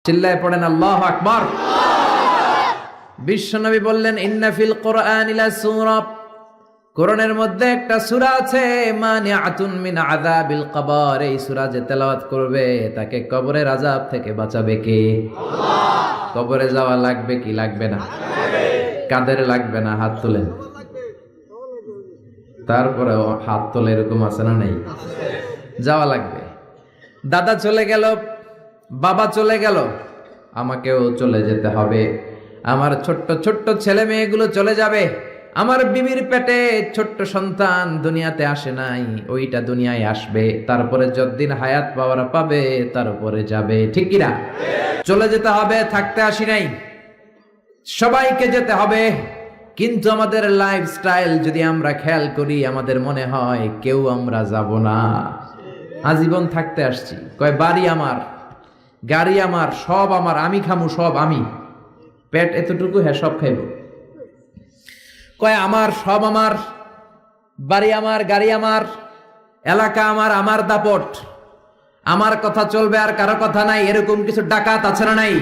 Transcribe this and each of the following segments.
চিল্লায় পড়েন আল্লাহু আকবার। বিশ্বনবী বললেন ইন্না ফিল কোরআনি লাসূরা, কোরআনের মধ্যে একটা সূরা আছে মানিআতুন মিন আযাবিল কবর। এই সূরা যে তেলাওয়াত করবে তাকে কবরের আযাব থেকে বাঁচাবে কে? আল্লাহ। কবরে যাওয়া লাগবে কি লাগবে না? লাগবে। কাদের লাগবে না? হাত তোলেন। তারপরে হাত তোলে এরকম আছে না নাই? যাওয়া লাগবে। দাদা চলে গেল, বাবা চলে গেল, আমাকেও চলে যেতে হবে। আমার ছোট্ট ছোট্ট ছেলে মেয়েগুলো চলে যাবে। আমার বিবির পেটে ছোট্ট সন্তান দুনিয়াতে আসে নাই, ওইটা দুনিয়ায় আসবে। তারপরে যতদিন হায়াত পাওয়ার পাবে তারপরে যাবে। ঠিক কিনা? চলে যেতে হবে, থাকতে আসি নাই। সবাইকে যেতে হবে, কিন্তু আমাদের লাইফস্টাইল যদি আমরা খেয়াল করি, আমাদের মনে হয় কেউ আমরা যাব না। আজীবন থাকতে আসছি। কয় বাড়ি আমার, গাড়ি আমার, সব আমার, আমি খামু সব আমি। পেট এতটুকু, হ্যাঁ সব খাইব। কয় আমার, সব আমার, বাড়ি আমার, গাড়ি আমার, এলাকা আমার, আমার দাপট, আমার কথা চলবে আর কারো কথা নাই। এরকম কিছু ডাকাত আছে না নাই?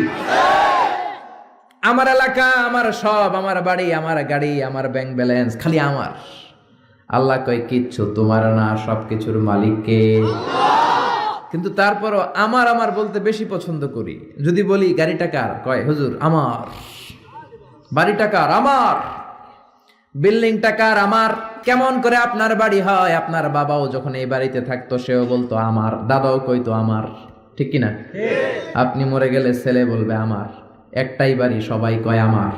আমার এলাকা, আমার সব, আমার বাড়ি, আমার গাড়ি, আমার ব্যাংক ব্যালেন্স, খালি আমার। আল্লাহ কয় কিচ্ছু তোমার না, সবকিছুর মালিক কে? কিন্তু তারপরও আমার আমার বলতে বেশি পছন্দ করি। যদি বলি গাড়িটা কার, কয় হুজুর আমার। বাড়িটা কার? আমার। বিল্ডিংটা কার? আমার। কেমন করে আপনার বাড়ি হয়? আপনার বাবাও যখন এই বাড়িতে থাকতো সেও বলতো আমার, দাদাও কইতো আমার। ঠিক কিনা? আপনি মরে গেলে ছেলে বলবে আমার। একটাই বাড়ি, সবাই কয় আমার।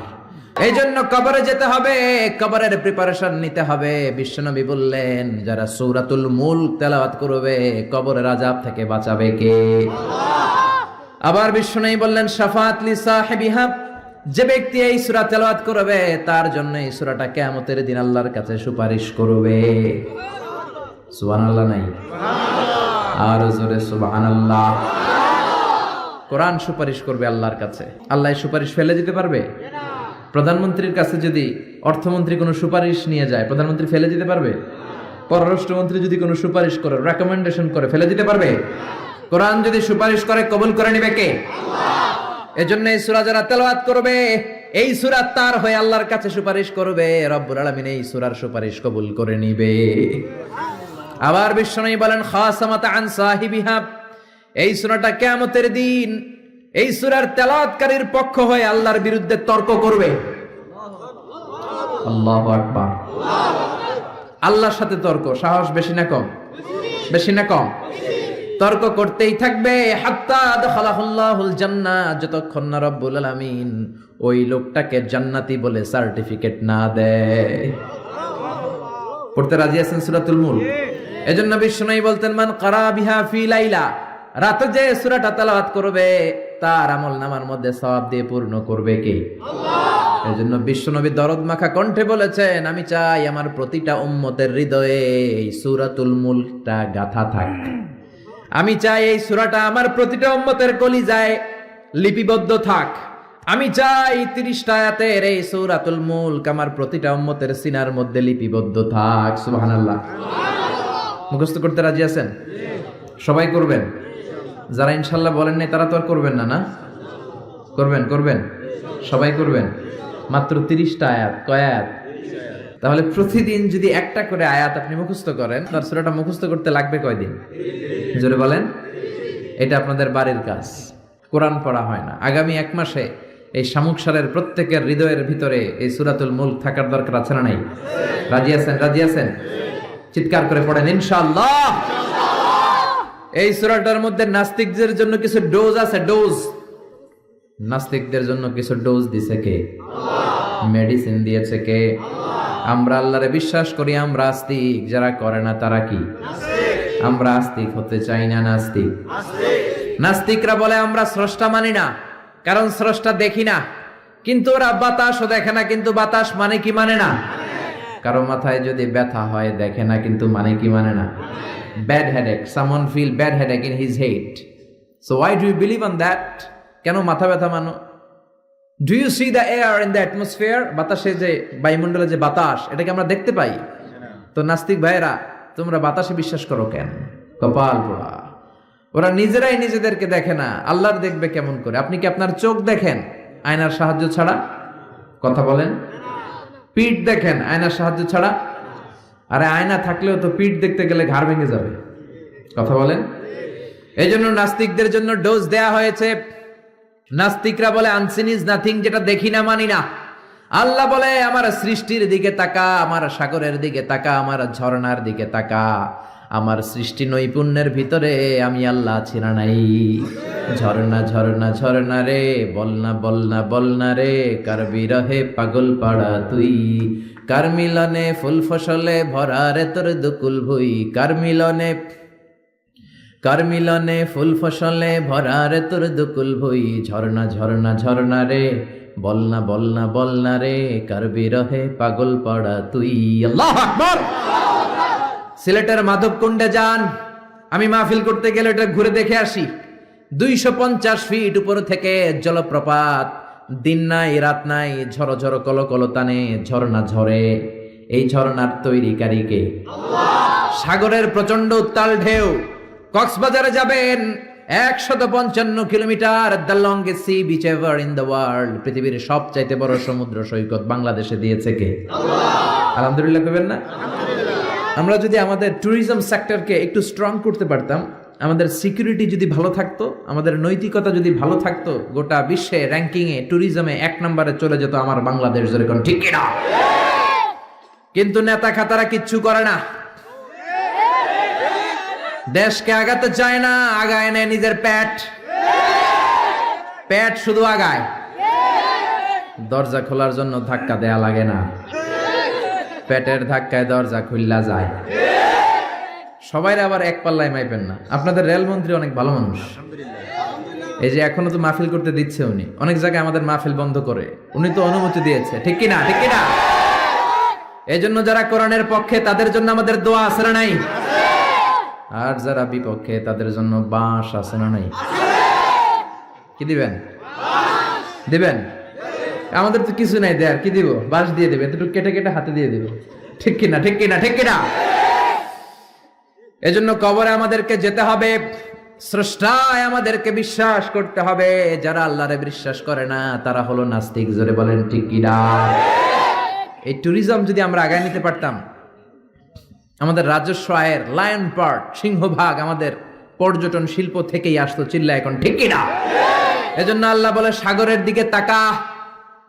এই জন্য কবরে যেতে হবে, কবরের প্রিপারেশন নিতে হবে। বিশ্বনবী বললেন যারা সূরাতুল মুলক তেলাওয়াত করবে কবরের আযাব থেকে বাঁচাবে কে? আল্লাহ। আবার বিশ্বনবী বললেন শাফাআত লি সাহিবিহা, যে ব্যক্তি এই সূরা তেলাওয়াত করবে তার জন্য এই সূরাটা কিয়ামতের দিন আল্লাহর কাছে সুপারিশ করবে। সুবহানাল্লাহ নাই? সুবহানাল্লাহ। আর জোরে সুবহানাল্লাহ। কোরআন সুপারিশ করবে আল্লাহর কাছে। আল্লাহ সুপারিশ ফেলে দিতে পারবে? প্রধানমন্ত্রীর কাছে যদি অর্থমন্ত্রী কোনো সুপারিশ নিয়ে যায়, প্রধানমন্ত্রী ফেলে দিতে পারবে? পররাষ্ট্রমন্ত্রী যদি কোনো সুপারিশ করে, রেকমেন্ডেশন করে, ফেলে দিতে পারবে? কোরআন যদি সুপারিশ করে, কবুল করে নেবে কে? আল্লাহ। এজন্য এই সূরা যারা তেলাওয়াত করবে, এই সূরা তার হয়ে আল্লাহর কাছে সুপারিশ করবে। রব্বুল আলামিন এই সূরার সুপারিশ কবুল করে নিবে। আবার বিশ্বনবী বলেন খাসামাত আন সাহিবিহা, এই সূরাটা কিয়ামতের দিন এই সূরার তেলাওয়াতকারীর পক্ষ হয়ে আল্লাহর বিরুদ্ধে তর্ক করবে। আল্লাহু আকবার। আল্লাহর সাথে তর্ক, সাহস বেশি না কম? বেশি না কম? তর্ক করতেই থাকবে হাত্তা দাখালাহুল্লাহুল জান্নাহ, যতক্ষণ না রব্বুল আলামিন ওই লোকটাকে জান্নাতি বলে সার্টিফিকেট না দেয়। পড়তে রাজি আছেন সূরাতুল মুলক? এজন্য বিশ্বনবী বলতেন মান ক্বারা বিহা ফি লাইলা, রাতে যে সূরাটা তেলাওয়াত করবে তার আমলনামার মধ্যে সওয়াব দিয়ে পূর্ণ করবে কে? আল্লাহ। এজন্য বিশ্বনবী দরদ মাখা কণ্ঠে বলেছেন আমি চাই আমার প্রতিটা উম্মতের হৃদয়ে এই সূরাতুল মুলকটা গাথা থাক। আমি চাই এই সূরাটা আমার প্রতিটা উম্মতের কলিজায় লিপিবদ্ধ থাক। আমি চাই 30টা আয়াতের এই সূরাতুল মুলক আমার প্রতিটা উম্মতের সিনার মধ্যে লিপিবদ্ধ থাক। সুবহানাল্লাহ। মুখস্থ করতে রাজি আছেন? সবাই করবেন? যারা ইনশাল্লাহ বলেন নাই তারা তো আর করবেন না, না? করবেন? করবেন? সবাই করবেন? মাত্র 30টা আয়াত। কয় আয়াত? তাহলে প্রতিদিন যদি একটা করে আয়াত আপনি মুখস্থ করেন, তার সূরাটা মুখস্থ করতে লাগবে কয়দিন? জোরে বলেন। এটা আপনাদের বাড়ির কাজ। কোরআন পড়া হয় না। আগামী 1 মাসে এই শামুক সালের প্রত্যেকের হৃদয়ের ভিতরে এই সূরাতুল মুলক থাকার দরকার আছে না নাই? রাজি আছেন? রাজি আছেন? চিৎকার করে পড়েন ইনশাআল্লাহ। এই সূরাটার মধ্যে নাস্তিকদের জন্য কিছু ডোজ আছে, ডোজ। নাস্তিকদের জন্য কিছু ডোজ দিয়েছে কে? আল্লাহ। মেডিসিন দিয়েছে কে? আল্লাহ। আমরা আল্লাহরে বিশ্বাস করি, আমরা আস্তিক। যারা করে না তারা কি? নাস্তিক। আমরা আস্তিক হতে চাই না নাস্তিক? নাস্তিক। নাস্তিকরা বলে আমরা স্রষ্টা মানি না, কারণ স্রষ্টা দেখি না। কিন্তু ওরা বাতাসও দেখে না, কিন্তু বাতাস মানে কি মানে না? কারো মাথায় যদি ব্যথা হয় দেখে না, কিন্তু মানে কি মানে না? Bad headache. Someone feel bad headache in his head. So why do you believe on that? কেন মাথা ব্যথা মানো? Do you see the air in the atmosphere? বাতাসে যে বায়ুমণ্ডলে যে বাতাস, এটাকে আমরা দেখতে পাই। তো নাস্তিক ভাইয়েরা তোমরা বাতাসে বিশ্বাস করো কেন? কপাল পোড়া। ওরা নিজেরাই নিজেদেরকে দেখে না, আল্লাহর দেখবে কেমন করে? আপনি কি আপনার চোখ দেখেন আয়নার সাহায্য ছাড়া? কথা বলেন। পিঠ দেখেন আয়নার সাহায্য ছাড়া? আরে আয়না থাকলেও তো পিঠ দেখতে গেলে ঘাড় ভেঙে যাবে। কথা বলেন। এই জন্য নাস্তিকদের জন্য ডোজ দেয়া হয়েছে। নাস্তিকরা বলে আনসিন ইজ নাথিং, যেটা দেখি না মানি না। আল্লাহ বলে আমার সৃষ্টির দিকে তাকা, আমার সাগরের দিকে তাকা, আমার ঝর্ণার দিকে তাকা। আমার সৃষ্টি নৈপুণ্যের ভিতরে আমি আল্লাহ আছি না নাই? ঝর্ণা ঝর্ণা ঝর্ণা রে, বলনা বলনা বলনা রে, কার বিরহে পাগল পাড়া তুই, কার মিলনে ফুল ফসলে ভরা রে তোর দুকুল ভুই, কার মিলনে ফুল ফসলে ভরা রে তোর দুকুল ভুই। ঝর্ণা ঝর্ণা ঝর্ণা রে, বলনা বলনা বলনা রে, কার বিরহে পাগল পাড়া তুই। আল্লাহু আকবার। সিলেটের মাধবকুণ্ডে যান, আমি মাহফিল করতে গেলে এটা ঘুরে দেখে আসি। 250 ফিট উপর থেকে জলপ্রপাত, দিন নাই রাত নাই, ঝরো ঝরো কলো কলো টানে ঝর্ণা ঝরে। এই ঝর্ণার তৈরিকারী কে? আল্লাহ। সাগরের প্রচন্ড উত্তাল ঢেউ। কক্সবাজারে যাবেন, 155 kilometre, the longest sea beach ever in the world. পৃথিবীর সবচাইতে বড় সমুদ্র সৈকত বাংলাদেশে দিয়েছে কে? আল্লাহ। আলহামদুলিল্লাহ কইবেন না? আমরা যদি আমাদের ট্যুরিজম সেক্টরকে একটু স্ট্রং করতে পারতাম, আমাদের সিকিউরিটি যদি ভালো থাকতো, আমাদের নৈতিকতা যদি ভালো থাকতো, গোটা বিশ্বে র্যাঙ্কিং এ ট্যুরিজমে 1 নম্বরে চলে যেত আমার বাংলাদেশ। যেরকম ঠিক কিনা? কিন্তু নেতা খাতারা কিচ্ছু করে না, দেশকে আগাতে চায় না, আগায় নেয় নিজের পেট শুধু আগায়। দরজা খোলার জন্য ধাক্কা দেয়া লাগে না, পেটের ধাক্কায় দরজা খুললা যায়। সবাই আবার এক পাল্লায় মাইপেন না। আপনাদের রেলমন্ত্রী অনেক ভালো মানুষ, এই যে এখনো তো মাহফিল করতে দিচ্ছে উনি, অনেক জায়গায় আমাদের মাহফিল বন্ধ করে, উনি তো অনুমতি দিয়েছে। ঠিক কিনা? ঠিক কিনা? এই জন্য যারা কোরআনের পক্ষে তাদের জন্য আমাদের দোয়া আছে না নাই? আর যারা বিপক্ষে তাদের জন্য বাঁশ আছে না নাই? কি দিবেন? দিবেন? আমাদের তো কিছু নাই দেয়ার, কি দিব? বাঁশ দিয়ে দেবে, একটু কেটে কেটে হাতে দিয়ে দিব। ঠিক কিনা? ঠিক কিনা? ঠিক কিনা? এজন্য কবরে আমাদেরকে যেতে হবে, স্রষ্টায় আমাদেরকে বিশ্বাস করতে হবে। যারা আল্লাহরে বিশ্বাস করে না তারা হলো নাস্তিক। জোরে বলেন ঠিক কিনা? এই ট্যুরিজম যদি আমরা আগায় নিতে পারতাম, আমাদের রাজস্ব আয়ের লায়ন পার্ট, সিংহভাগ আমাদের পর্যটন শিল্প থেকেই আসতো। চিল্লা এখন ঠিক কিনা? এজন্য আল্লাহ বলে সাগরের দিকে তাকা,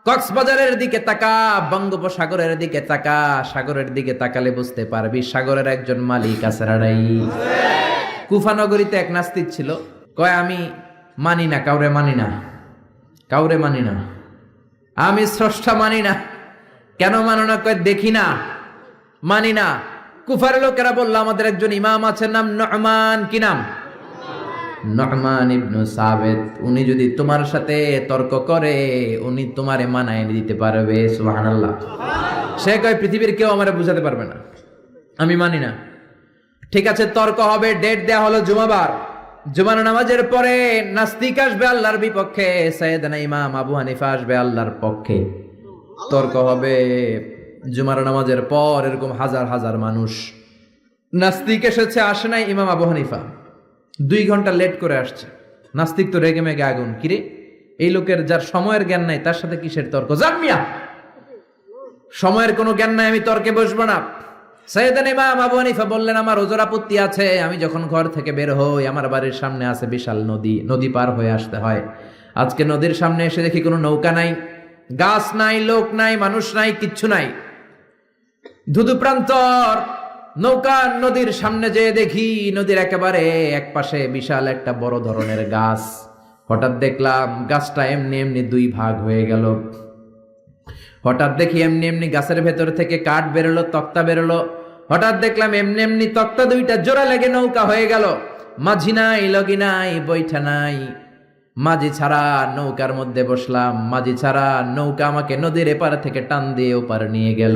কক্সবাজারের দিকে তাকা, বঙ্গোপসাগরের দিকে তাকা। সাগরের দিকে তাকালে বুঝতে পারবি সাগরের একজন মালিক আছে না নাই? কুফানগরীতে এক নাস্তিক ছিল, কয় আমি মানি না, কাউরে মানি না, কাউরে মানি না, আমি স্রষ্টা মানি না। কেন মানো না? কয় দেখি না, মানি না। কুফার লোকেরা বলল আমাদের একজন ইমাম আছে, নাম নু'মান। কি নাম? নু'মান ইবনে সাবিত। উনি যদি তোমার সাথে তর্ক করে, উনি তোমারে মানায় দিতে পারবে। সুবহানাল্লাহ। সে কয় পৃথিবীর কেউ আমারে বুঝাতে পারবে না, আমি মানি না। ঠিক আছে, তর্ক হবে। ডেট দেয়া হলো জুমাবার। জুমার নামাজের পরে নাস্তিক আসবে আল্লাহর বিপক্ষে, সাইয়েদনা ইমাম আবু হানিফা আসবে আল্লাহর পক্ষে। তর্ক হবে জুমার নামাজের পর। এরকম হাজার হাজার মানুষ। নাস্তিক এসেছে, আসে নাই ইমাম আবু হানিফা, 2 ঘন্টা লেট করে আসছে। নাস্তিক তো রেগে মেগে আগুন, কিরে এই লোকের যার সময়ের জ্ঞান নাই তার সাথে কিসের তর্ক? যান মিয়া, সময়ের কোনো জ্ঞান নাই, আমি তর্কে বসবো না। সাইয়েদনা ইমাম আবু হানিফা বললেন আমার ওজোর আপত্তি আছে। আমি যখন ঘর থেকে বের হই, আমার বাড়ির সামনে আছে বিশাল নদী, নদী পার হয়ে আসতে হয়। আজকে নদীর সামনে এসে দেখি কোনো নৌকা নাই, গাছ নাই, লোক নাই, মানুষ নাই, কিচ্ছু নাই, ধুধু প্রান্তর। নৌকা নদীর সামনে যেয়ে দেখি নদীর একেবারে এক পাশে বিশাল একটা বড় ধরনের গাছ। হঠাৎ দেখলাম গাছটা এমনি এমনি 2 ভাগ হয়ে গেল। হঠাৎ দেখি এমনি এমনি গাছের ভেতর থেকে কাঠ বেরোলো, তক্তা বেরোলো। হঠাৎ দেখলাম এমনি এমনি তক্তা 2টা জোড়া লেগে নৌকা হয়ে গেল। মাঝি নাই, লগি নাই, বৈঠা নাই, মাঝি ছাড়া নৌকার মধ্যে বসলাম। মাঝি ছাড়া নৌকা আমাকে নদীর এপার থেকে টান দিয়ে ওপার নিয়ে গেল।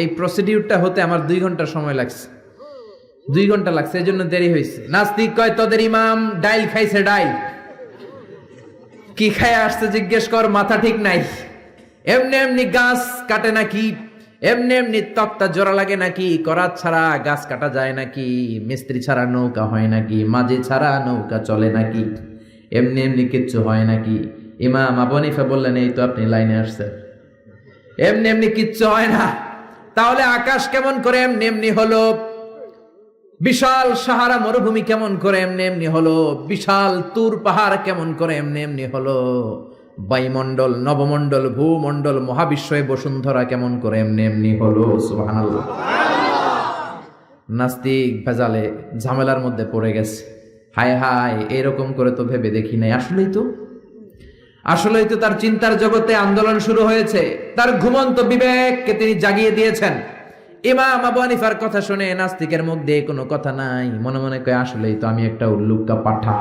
এই প্রসিডিউরটা হতে আমার 2 ঘন্টা সময় লাগছে, 2 ঘন্টা লাগছে, এই জন্য দেরি হয়েছে। নাস্তিক কয় তোদের ইমাম ডাইল খাইছে, ডাইল কি খায় আসছে জিজ্ঞেস কর, মাথা ঠিক নাই। এমনি এমনি গাছ কাটে নাকি? এমনি এমনি তক্তা জোড়া লাগে নাকি? করাত ছাড়া গাছ কাটা যায় নাকি? মিস্ত্রি ছাড়া নৌকা হয় নাকি? মাঝি ছাড়া নৌকা চলে নাকি? এমনি এমনি কিচ্ছু হয় নাকি? ইমাম আবু হানিফা বললেন, এই তো আপনি লাইনে আসছেন, এমনি এমনি কিচ্ছু হয় না। তাহলে আকাশ কেমন করে এমনি এমনি হলো? বিশাল সাহারা মরুভূমি কেমন করে এমনি এমনি হলো? বিশাল তুর পাহাড় কেমন করে এমনি এমনি হলো? বায়ুমণ্ডল, নবমণ্ডল, ভূমণ্ডল, মহাবিশ্বয়ে বসুন্ধরা কেমন করে এমনি এমনি হলো? সুবহানাল্লাহ। নাস্তিক ভেজালে ঝামেলার মধ্যে পড়ে গেছে। হায় হায়, এরকম করে তো ভেবে দেখি নাই। আসলেই তো তার চিন্তার জগতে আন্দোলন শুরু হয়েছে। তার ঘুমন্ত বিবেককে তিনি জাগিয়ে দিয়েছেন। ইমাম আবু হানিফার কথা শুনে নাস্তিকের মুখ দিয়ে কোনো কথা নাই, মনে মনে কয় আসলেই তো আমি একটা উল্লুকা পাঠা।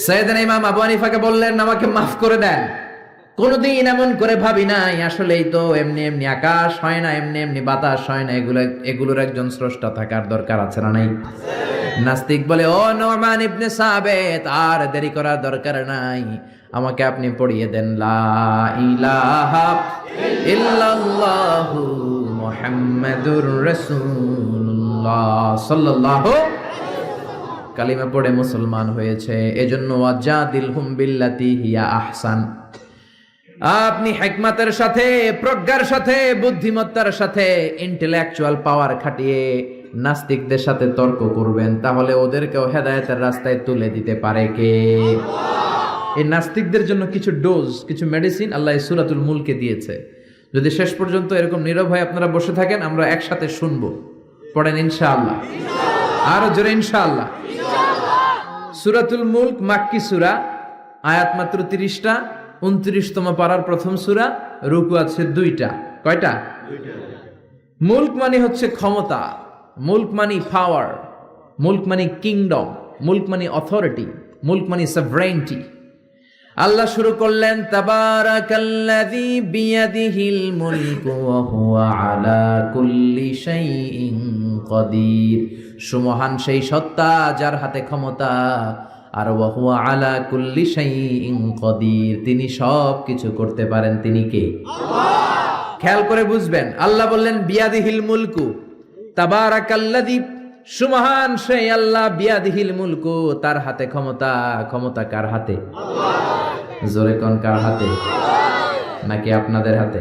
সাইয়েদনা ইমাম আবু হানিফাকে বললেন, আমাকে মাফ করে দেন, কোনদিন এমন করে ভাবি নাই। আসলেই তো এমনি এমনি আকাশ হয় না, এমনি এমনি বাতাস হয় না, এগুলোর একজন স্রষ্টা থাকার দরকার আছে না নাই? নাস্তিক বলে, ও নুমান ইবনে সাবিত, আর দেরি করার দরকার নাই, আমাকে আপনি পড়িয়ে দেন লা ইলাহা ইল্লাল্লাহু মুহাম্মাদুর রাসূলুল্লাহ সাল্লাল্লাহু। কালিমা পড়ে মুসলমান হয়েছে। এজন্য ওয়াজাদিলহুম বিল্লাতি হিয়া আহসান। আপনি হিকমতের সাথে, প্রজ্ঞার সাথে, বুদ্ধিমত্তার সাথে, ইন্টেলেকচুয়াল পাওয়ার খাটিয়ে নাস্তিকদের সাথে তর্ক করবেন, তাহলে ওদেরকেও হেদায়েতের রাস্তায় তুলে দিতে পারে কে? এই নাস্তিকদের জন্য কিছু ডোজ, কিছু মেডিসিন আল্লাহ সূরাতুল মুলকে দিয়েছে। যদি শেষ পর্যন্ত এরকম নীরব হয়ে আপনারা বসে থাকেন, আমরা একসাথে শুনবো। পড়েন ইনশাআল্লাহ, আরো জোরে ইনশাআল্লাহ। সূরাতুল মুলক মাক্কি সূরা, আয়াত মাত্র 30টা, 29তম পারার প্রথম সূরা, রুকু আছে 2টা। কয়টা? মুলক মানে হচ্ছে ক্ষমতা, মুলক মানে পাওয়ার, মুলক মানে কিংডম, মুলক মানে অথরিটি, মুলক মানে সভরেইনটি। আল্লাহ শুরু করলেন, তাবারাকাল্লাযী বিয়াদিহিল মুলকু ওয়া হুয়া আলা কুল্লি শাইইন কাদির। সুমহান সেই সত্তা যার হাতে ক্ষমতা, আর ওয়া হুয়া আলা কুল্লি শাইইন কাদির, তিনি সব কিছু করতে পারেন। তিনি কে? আল্লাহ। খেয়াল করে বুঝবেন, আল্লাহ বললেন বিয়াদিহিল মুলকু, তাবারাকাল্লাযী, সুমহান সেই আল্লাহ, বিয়াদিহিল মুলকু, তার হাতে ক্ষমতা। ক্ষমতা কার হাতে? আল্লাহ। জোরে কোন, কার হাতে? নাকি আপনাদের হাতে?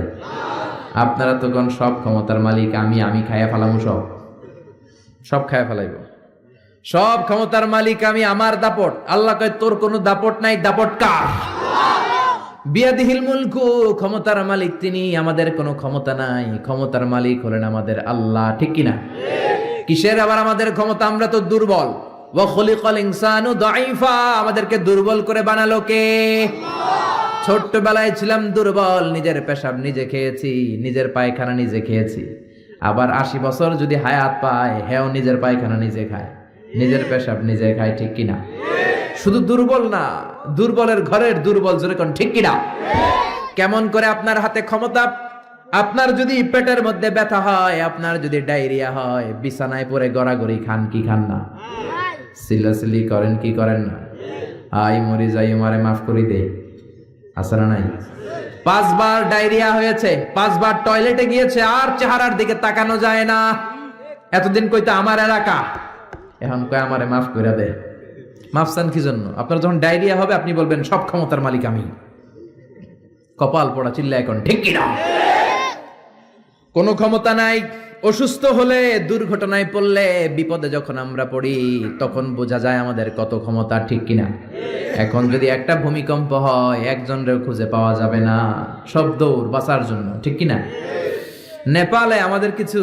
আপনারা তো কোন সব ক্ষমতার মালিক, আমি খায়া ফেলামু, সব খায়া ফেলাইব, সব ক্ষমতার মালিক আমি, আমার দাপট। আল্লাহ কয় তোর কোনো দাপট নাই, দাপট কার? বিয়াদিহিল মুলকু, ক্ষমতার মালিক তিনি, আমাদের কোনো ক্ষমতা নাই। ক্ষমতার মালিক হলেন আমাদের আল্লাহ, ঠিক কিনা? কিসের আবার আমাদের ক্ষমতা? আমরা তো দুর্বল। ওয়া খুলিকাল ইনসানু দাঈফা, আমাদেরকে দুর্বল করে বানালো কে? ছোট্টবেলায় ছিলাম দুর্বল, নিজের পেশাব নিজে খেয়েছি, নিজের পায়খানা নিজে খেয়েছি। আবার 80 বছর যদি হায়াত পায়, হেও নিজের পায়খানা নিজে খায়, নিজের পেশাব নিজে খায়, ঠিক কিনা? শুধু দুর্বল না, দুর্বলের ঘরের দুর্বল, জোরে কোন ঠিক কিনা? কেমন করে আপনার হাতে ক্ষমতা? আপনার যদি পেটের মধ্যে ব্যথা হয়, আপনার যদি ডায়রিয়া হয়, বিছানায় পড়ে গড়াগড়ি খান কি খান না? সিলাসিলি করেন কি করেন না? আই মরি যাই, মারে মাফ করি দে, আছে না নাই? 5 বার ডায়রিয়া হয়েছে, 5 বার টয়লেটে গিয়েছে, আর চেহারার দিকে তাকানো যায় না। এতদিন কইতো আমার এলাকা, এখন কয় আমারে মাফ করে দে। মাফ চান কি জন্য? আপনার যখন ডায়রিয়া হবে আপনি বলবেন সব ক্ষমতার মালিক আমি। কপাল পোড়া, চিল্লা এখন ঠিক কিনা? কোনো ক্ষমতা নাই। অসুস্থ হলে, দুর্ঘটনায় পড়লে, বিপদে যখন আমরা পড়ি, তখন বোঝা যায় আমাদের কত ক্ষমতা, ঠিক কিনা? এখন যদি একটা ভূমিকম্প হয়, একজনের খুঁজে পাওয়া যাবে না, সব দৌড় বাঁচার জন্য, ঠিক কিনা? নেপালে আমাদের কিছু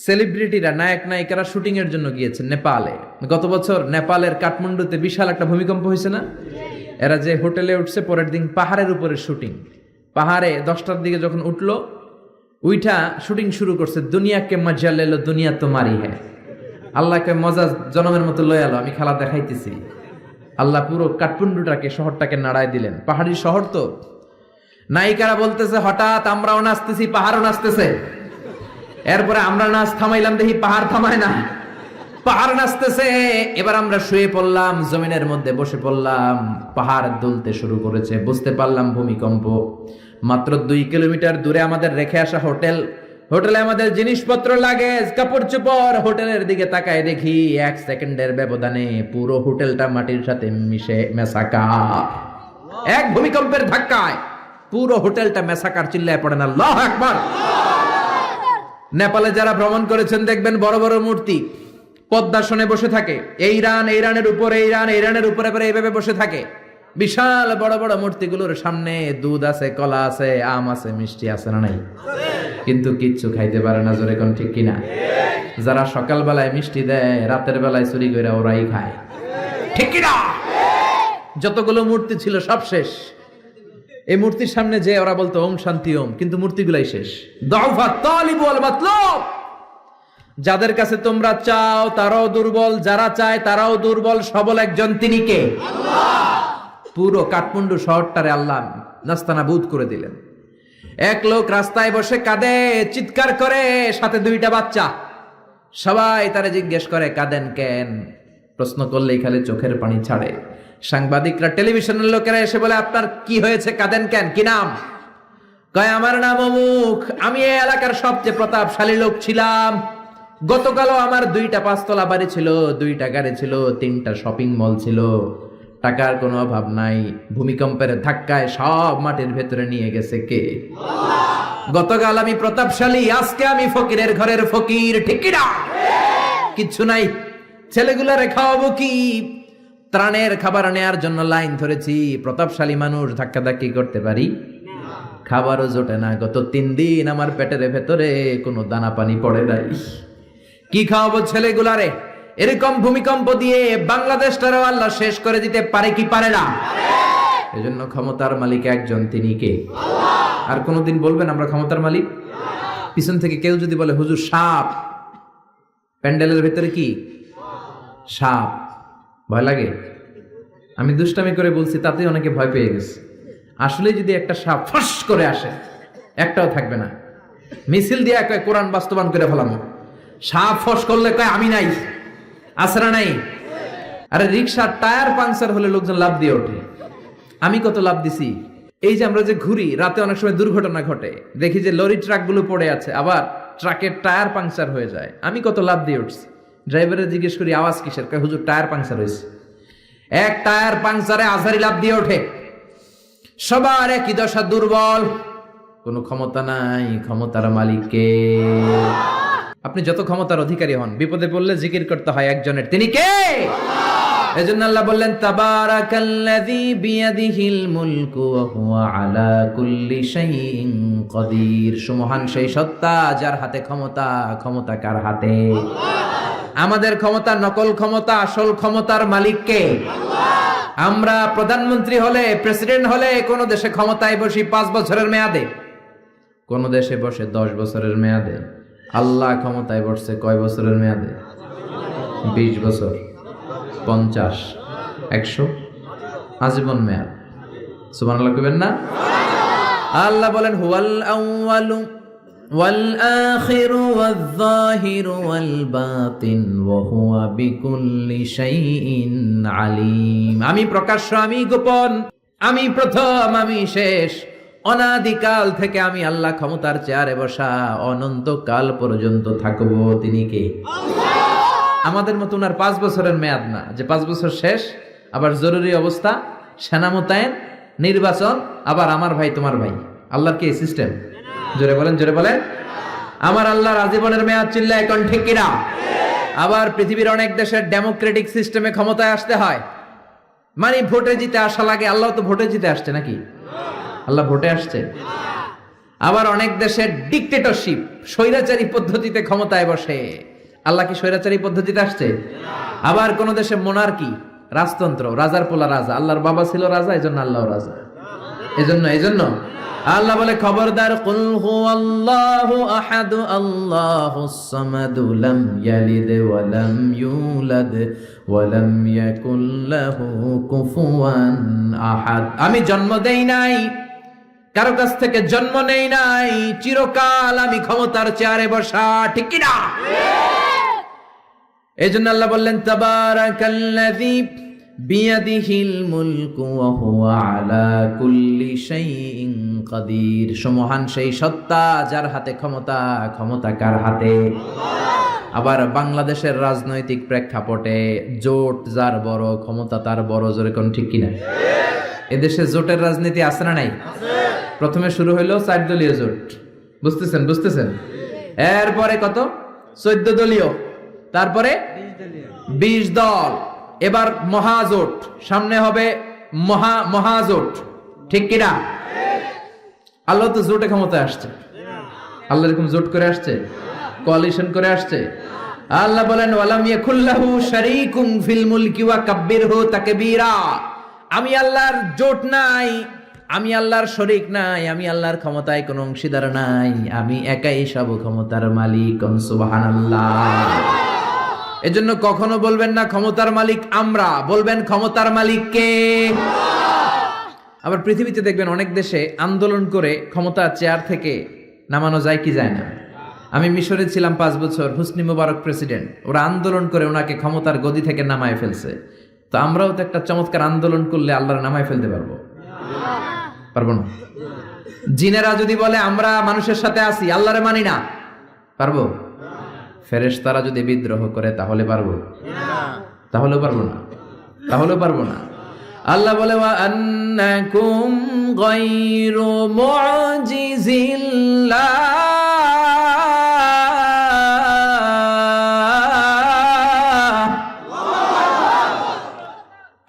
সেলিব্রিটিরা, নায়ক নায়িকারা শুটিং এর জন্য গিয়েছে নেপালে। গত বছর নেপালের কাঠমান্ডুতে বিশাল একটা ভূমিকম্প হয়েছে না? এরা যে হোটেলে উঠছে, পরের দিন পাহাড়ের উপরে শুটিং। পাহাড়ে 10টার দিকে যখন উঠলো, উইঠা শুটিং শুরু করছে। দুনিয়াকে মজা লেলো, দুনিয়া তোমারই হ্যাঁ। আল্লাহকে মজা জনমের মতো লয়ে আলো, আমি খেলা দেখাইতেছি। আল্লাহ পুরো কাঠমান্ডুটাকে, শহরটাকে নাড়ায় দিলেন। পাহাড়ি শহর তো। নায়িকারা বলতেছে হঠাৎ আমরাও নাচতেছি, পাহাড়ও নাচতেছে। এরপরে আমরা নাচ থামাইলাম, দেখি পাহাড় থামায় না, পাহাড় নাচতেছে। এবার আমরা শুয়ে পড়লাম, জমিনের মধ্যে বসে পড়লাম, পাহাড় দুলতে শুরু করেছে। বুঝতে পারলাম ভূমিকম্প। মাত্র 2 কিলোমিটার দূরে আমাদের রেখে আসা হোটেলে আমাদের জিনিসপত্র লাগেজ কাপড় চোপড়, হোটেলের দিকে তাকায় দেখি 1 সেকেন্ডের ব্যবধানে পুরো হোটেলটা মাটির সাথে মেসাকার। এক ভূমিকম্পের ধাক্কায় পুরো হোটেলটা মেসাকার। চিল্লায় পড়েন আল্লাহু আকবার। নেপালে যারা ভ্রমণ করেছেন দেখবেন বড় বড় মূর্তি পদ্মাসনে বসে থাকে। ইরানের উপরে পরে এইভাবে বসে থাকে। বিশাল বড় বড় মূর্তিগুলোর সামনে দুধ আছে, কলা আছে, আম আছে, মিষ্টি আছে না নাই? কিন্তু কিচ্ছু খাইতে পারে না। জোরে কোন ঠিক কিনা? যারা সকাল বেলায় মিষ্টি দেয়, রাতের বেলায় চুরি করে ওরাই খায়। ঠিক কিনা? যতগুলো মূর্তি ছিল সব শেষ। এই মূর্তির সামনে যে ওরা বলতো ওম শান্তি ওম, কিন্তু মূর্তিগুলাই শেষ। দাউফা তালিব ওয়াল মাতলুব। যাদের কাছে তোমরা চাও তারাও দুর্বল, যারা চায় তারাও দুর্বল। সবল একজন, তিনি কে? আল্লাহ। পুরো কাঠমান্ডু শহরটারে আল্লাহ নাস্তানাবুদ করে দিলেন। এক লোক রাস্তায় বসে কাঁদে, চিৎকার করে, সাথে 2টা বাচ্চা। সবাই তারে জিজ্ঞেস করে কাঁদেন কেন? প্রশ্ন করলেই খালি চোখের পানি ছাড়ে। সাংবাদিকরা, টেলিভিশনের লোকেরা এসে বলে আপনার কি হয়েছে, কাঁদেন কেন, কি নাম? কয় আমার নাম অমুক, আমি এই এলাকার সবচেয়ে প্রতাপশালী লোক ছিলাম। গতকালও আমার 2টা 5তলা বাড়ি ছিল, 2টা গাড়ি ছিল, 3টা শপিং মল ছিল, টাকার কোনো অভাব নাই। ভূমিকম্পের ধাক্কায় সব মাটির ভেতরে নিয়ে গেছে কে? আল্লাহ। গতকাল আমি প্রতাপশালী, আজকে আমি ফকিরের ঘরের ফকির। ঠিক কি না? কিচ্ছু নাই। ছেলেগুলারে খাওয়াবো কি? ত্রাণের খাবার নেয়ার জন্য লাইন ধরেছি। প্রতাপশালী মানুষ ধাক্কাধাক্কি করতে পারি? খাবারও জোটে না। গত 3 দিন আমার পেটের ভেতরে কোনো দানা পানি পড়ে নাই। কি খাওয়াবো ছেলেগুলারে? এরকম ভূমিকম্প দিয়ে বাংলাদেশটারও আল্লাহ শেষ করে দিতে পারে কি পারে না? এজন্য ক্ষমতার মালিক একজন, তিনি কে? আল্লাহ। আর কোনদিন বলবেন আমরা ক্ষমতার মালিক? পিছন থেকে কেউ যদি বলে হুজুর সাপ, প্যান্ডেলের ভেতরে কি সাপ, ভয় লাগে? আমি দুষ্টামি করে বলছি, তাতে অনেকে ভয় পেয়ে গেছে। আসলে যদি একটা সাপ ফস করে আসে, একটাও থাকবে না। মিছিল দিয়ে কয় কোরআন বাস্তবায়ন করে ফেলাম। সাপ ফস করলে কয় আমি নাই, আসরা নাই। আরে রিক্সার টায়ার পাংচার হলে লোকজন লাভ দিয়ে ওঠে। আমি কত লাভ দিছি। এই যে আমরা যে ঘুরি, রাতে অনেক সময় দুর্ঘটনা ঘটে, দেখি যে লরি ট্রাক গুলো পড়ে আছে, আবার ট্রাকের টায়ার পাংচার হয়ে যায়। আমি কত লাভ দিয়ে উঠছি। ড্রাইভারে জিজ্ঞেস করি আওয়াজ কিসের? কয় হুজুর টায়ার পাংচার হয়েছে। এক টায়ার পাংচারে আজারি লাভ দিয়ে ওঠে। সবার একই দশা, দুর্বল, কোনো ক্ষমতা নাই। ক্ষমতার মালিক কে? আপনি যত ক্ষমতার অধিকারী হন, বিপদে পড়লে জিকির করতে হয় একজনের, তিনি কে? আল্লাহ। এজন্য আল্লাহ বললেন তাবারাকাল্লাযী বিয়াদিহিল মুলকু ওয়া হুয়া আলা কুল্লি শাইইন কাদির। সুমহান সেই সত্তা যার হাতে ক্ষমতা। ক্ষমতা কার হাতে? আল্লাহ। আমাদের ক্ষমতা নকল ক্ষমতা, আসল ক্ষমতার মালিক কে? আল্লাহ। আমরা প্রধানমন্ত্রী হলে, প্রেসিডেন্ট হলে কোন দেশে ক্ষমতায় বসি 5 বছরের মেয়াদে, কোন দেশে বসে 10 বছরের মেয়াদে। আল্লাহ ক্ষমতায় বসছে কয় বছরের মেয়াদে? 20 বছর, 50, 100, আজীবন মেয়াদ। সুবহানাল্লাহ কইবেন না? আল্লাহ বলেন হুয়াল আউয়ালু ওয়াল আখিরু ওয়াল যাহিরু ওয়াল বাতিন ওয়া হুয়া বিকুল্লি শাইইন আলিম। আমি প্রকাশ্য, আমি গোপন, আমি প্রথম, আমি শেষ। অনাদিকাল থেকে আমি আল্লাহ ক্ষমতার চেয়ারে বসা, অনন্তকাল পর্যন্ত থাকবো। তিনি কে? আল্লাহ। আমাদের মতো ওনার 5 বছরের মেয়াদ না, যে 5 বছর শেষ, আবার জরুরি অবস্থা, সেনা মোতায়েন, নির্বাচন, আবার আমার ভাই তোমার ভাই। আল্লাহর কি সিস্টেম? জোরে বলেন, জোরে বলেন। আমার আল্লাহর আজীবনের মেয়াদ। চিল্লায় এখন ঠিক কিনা? আবার পৃথিবীর অনেক দেশের ডেমোক্রেটিক সিস্টেমে ক্ষমতায় আসতে হয়, মানে ভোটে জিতে আসা লাগে। আল্লাহ তো ভোটে জিতে আসছে নাকি? আল্লাহ ভোটে আসছে। আবার অনেক দেশের ডিক্টেটরশিপ, স্বৈরাচারী পদ্ধতিতে ক্ষমতায় বসে। আল্লাহ কি স্বৈরাচারী পদ্ধতিতে আসছে? আবার কোন দেশে মোনার্কি, রাজতন্ত্র, রাজার পোলা রাজা। আল্লাহর বাবা ছিল রাজা, এজন্য আল্লাহ রাজা। এজন্য আল্লাহ বলে খবরদার, কুল হুয়াল্লাহু আহাদু আল্লাহুস সামাদু লাম ইয়ালিদ ওয়া লাম ইউলাদ ওয়া লাম ইয়াকুল লাহু কুফুয়ান আহাদ। আমি জন্ম দেই নাই, কারো কাছ থেকে জন্ম নেই নাই, চিরকাল আমি ক্ষমতার চেয়ারে বসা। ঠিক কি না? এজন্য আল্লাহ বললেন তাবারাকাল্লাযী বিয়াদিহিল মুলকু ওয়া হুয়া আলা কুল্লি শাইইন কাদির। সমহান সেই সত্তা যার হাতে ক্ষমতা, ক্ষমতা কার হাতে? আবার বাংলাদেশের রাজনৈতিক প্রেক্ষাপটে জোট যার বড়, ক্ষমতা তার বড়। জোরে কোন ঠিক কিনা? এদেশে জোটের রাজনীতি আছে না নাই? প্রথমে শুরু হইলো 4 দলীয় জোট, বুঝতেছেন? এরপরে কত? 14 দলীয়, তারপরে 20 দল, এবার মহাজোট, সামনে হবে মহাজোট, ঠিক কিনা? আল্লাহ তো জোটে ক্ষমতায় আসছে, আল্লাহ এরকম জোট করে আসছে, কোয়ালিশন করে আসছে। আল্লাহ বলেন ওয়ালাম ইয়াকুল্লাহু শারীকুম ফিল মুলকি ওয়া কাব্বিরহু তাকবীরা। আমি আল্লাহর জোট নাই, আমি আল্লাহর শরীক নাই, আমি আল্লাহর ক্ষমতায় কোনো অংশীদার নাই, আমি একাই সব ক্ষমতার মালিক। সুবহানাল্লাহ। এজন্য কখনো বলবেন না ক্ষমতার মালিক আমরা, বলবেন ক্ষমতার মালিক কে? আবার পৃথিবীতে দেখবেন অনেক দেশে আন্দোলন করে ক্ষমতা চেয়ার থেকে নামানো যায় কি যায় না। আমি মিশরে ছিলাম 5 বছর, হুসনি মুবারক প্রেসিডেন্ট, ওরা আন্দোলন করে ওনাকে ক্ষমতার গদি থেকে নামায় ফেলছে। তো আমরাও তো একটা চমৎকার আন্দোলন করলে আল্লাহর নামায় ফেলতে পারবো না? জিনেরা যদি বলে আমরা মানুষের সাথে আছি, আল্লাহরে মানি না, পারবো? ফেরেশতারা যদি বিদ্রোহ করে তাহলে পারবো? তাহলেও পারবো না। আল্লাহ বলে ওয়া আন্নাকুম গায়রু মুজিজিল্লাহ,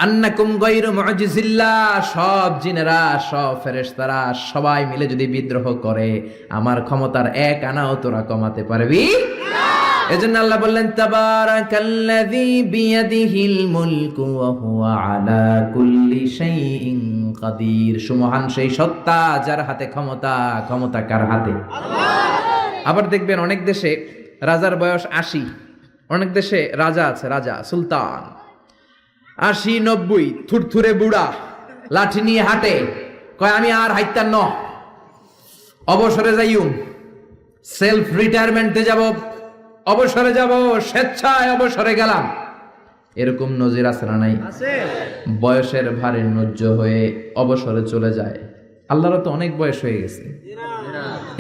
আন্নাকুম গায়রু মুজিজিল্লাহ। সব জিনেরা, সব ফেরেশতারা সবাই মিলে যদি বিদ্রোহ করে, আমার ক্ষমতার এক আনাও তোরা কমাতে পারবি না। এজন্য আল্লাহ বললেন তাবারাকাল্লাযী বিয়াদিহিল মুলকু ওয়া হুয়া আলা কুল্লি শাইইন কাদির। সুমহান সেই সত্তা যার হাতে ক্ষমতা, ক্ষমতা কার হাতে? আল্লাহ। আবার দেখবেন অনেক দেশে রাজার বয়স 80, অনেক দেশে রাজা আছে, রাজা সুলতান 80-90, থুরথুরে বুড়া, লাঠি নিয়ে হাঁটে, কয় আমি আর হাইতাম ন, অবসরে যাইউম, সেলফ রিটায়ারমেন্টে যাব, অবসরে যাব, স্বেচ্ছায় অবসরে গেলাম। এরকম নজির আছে না নাই? বয়সের ভারে নজ্জ হয়ে অবসরে চলে যায়। আল্লাহর তো অনেক বয়স হয়ে গেছে,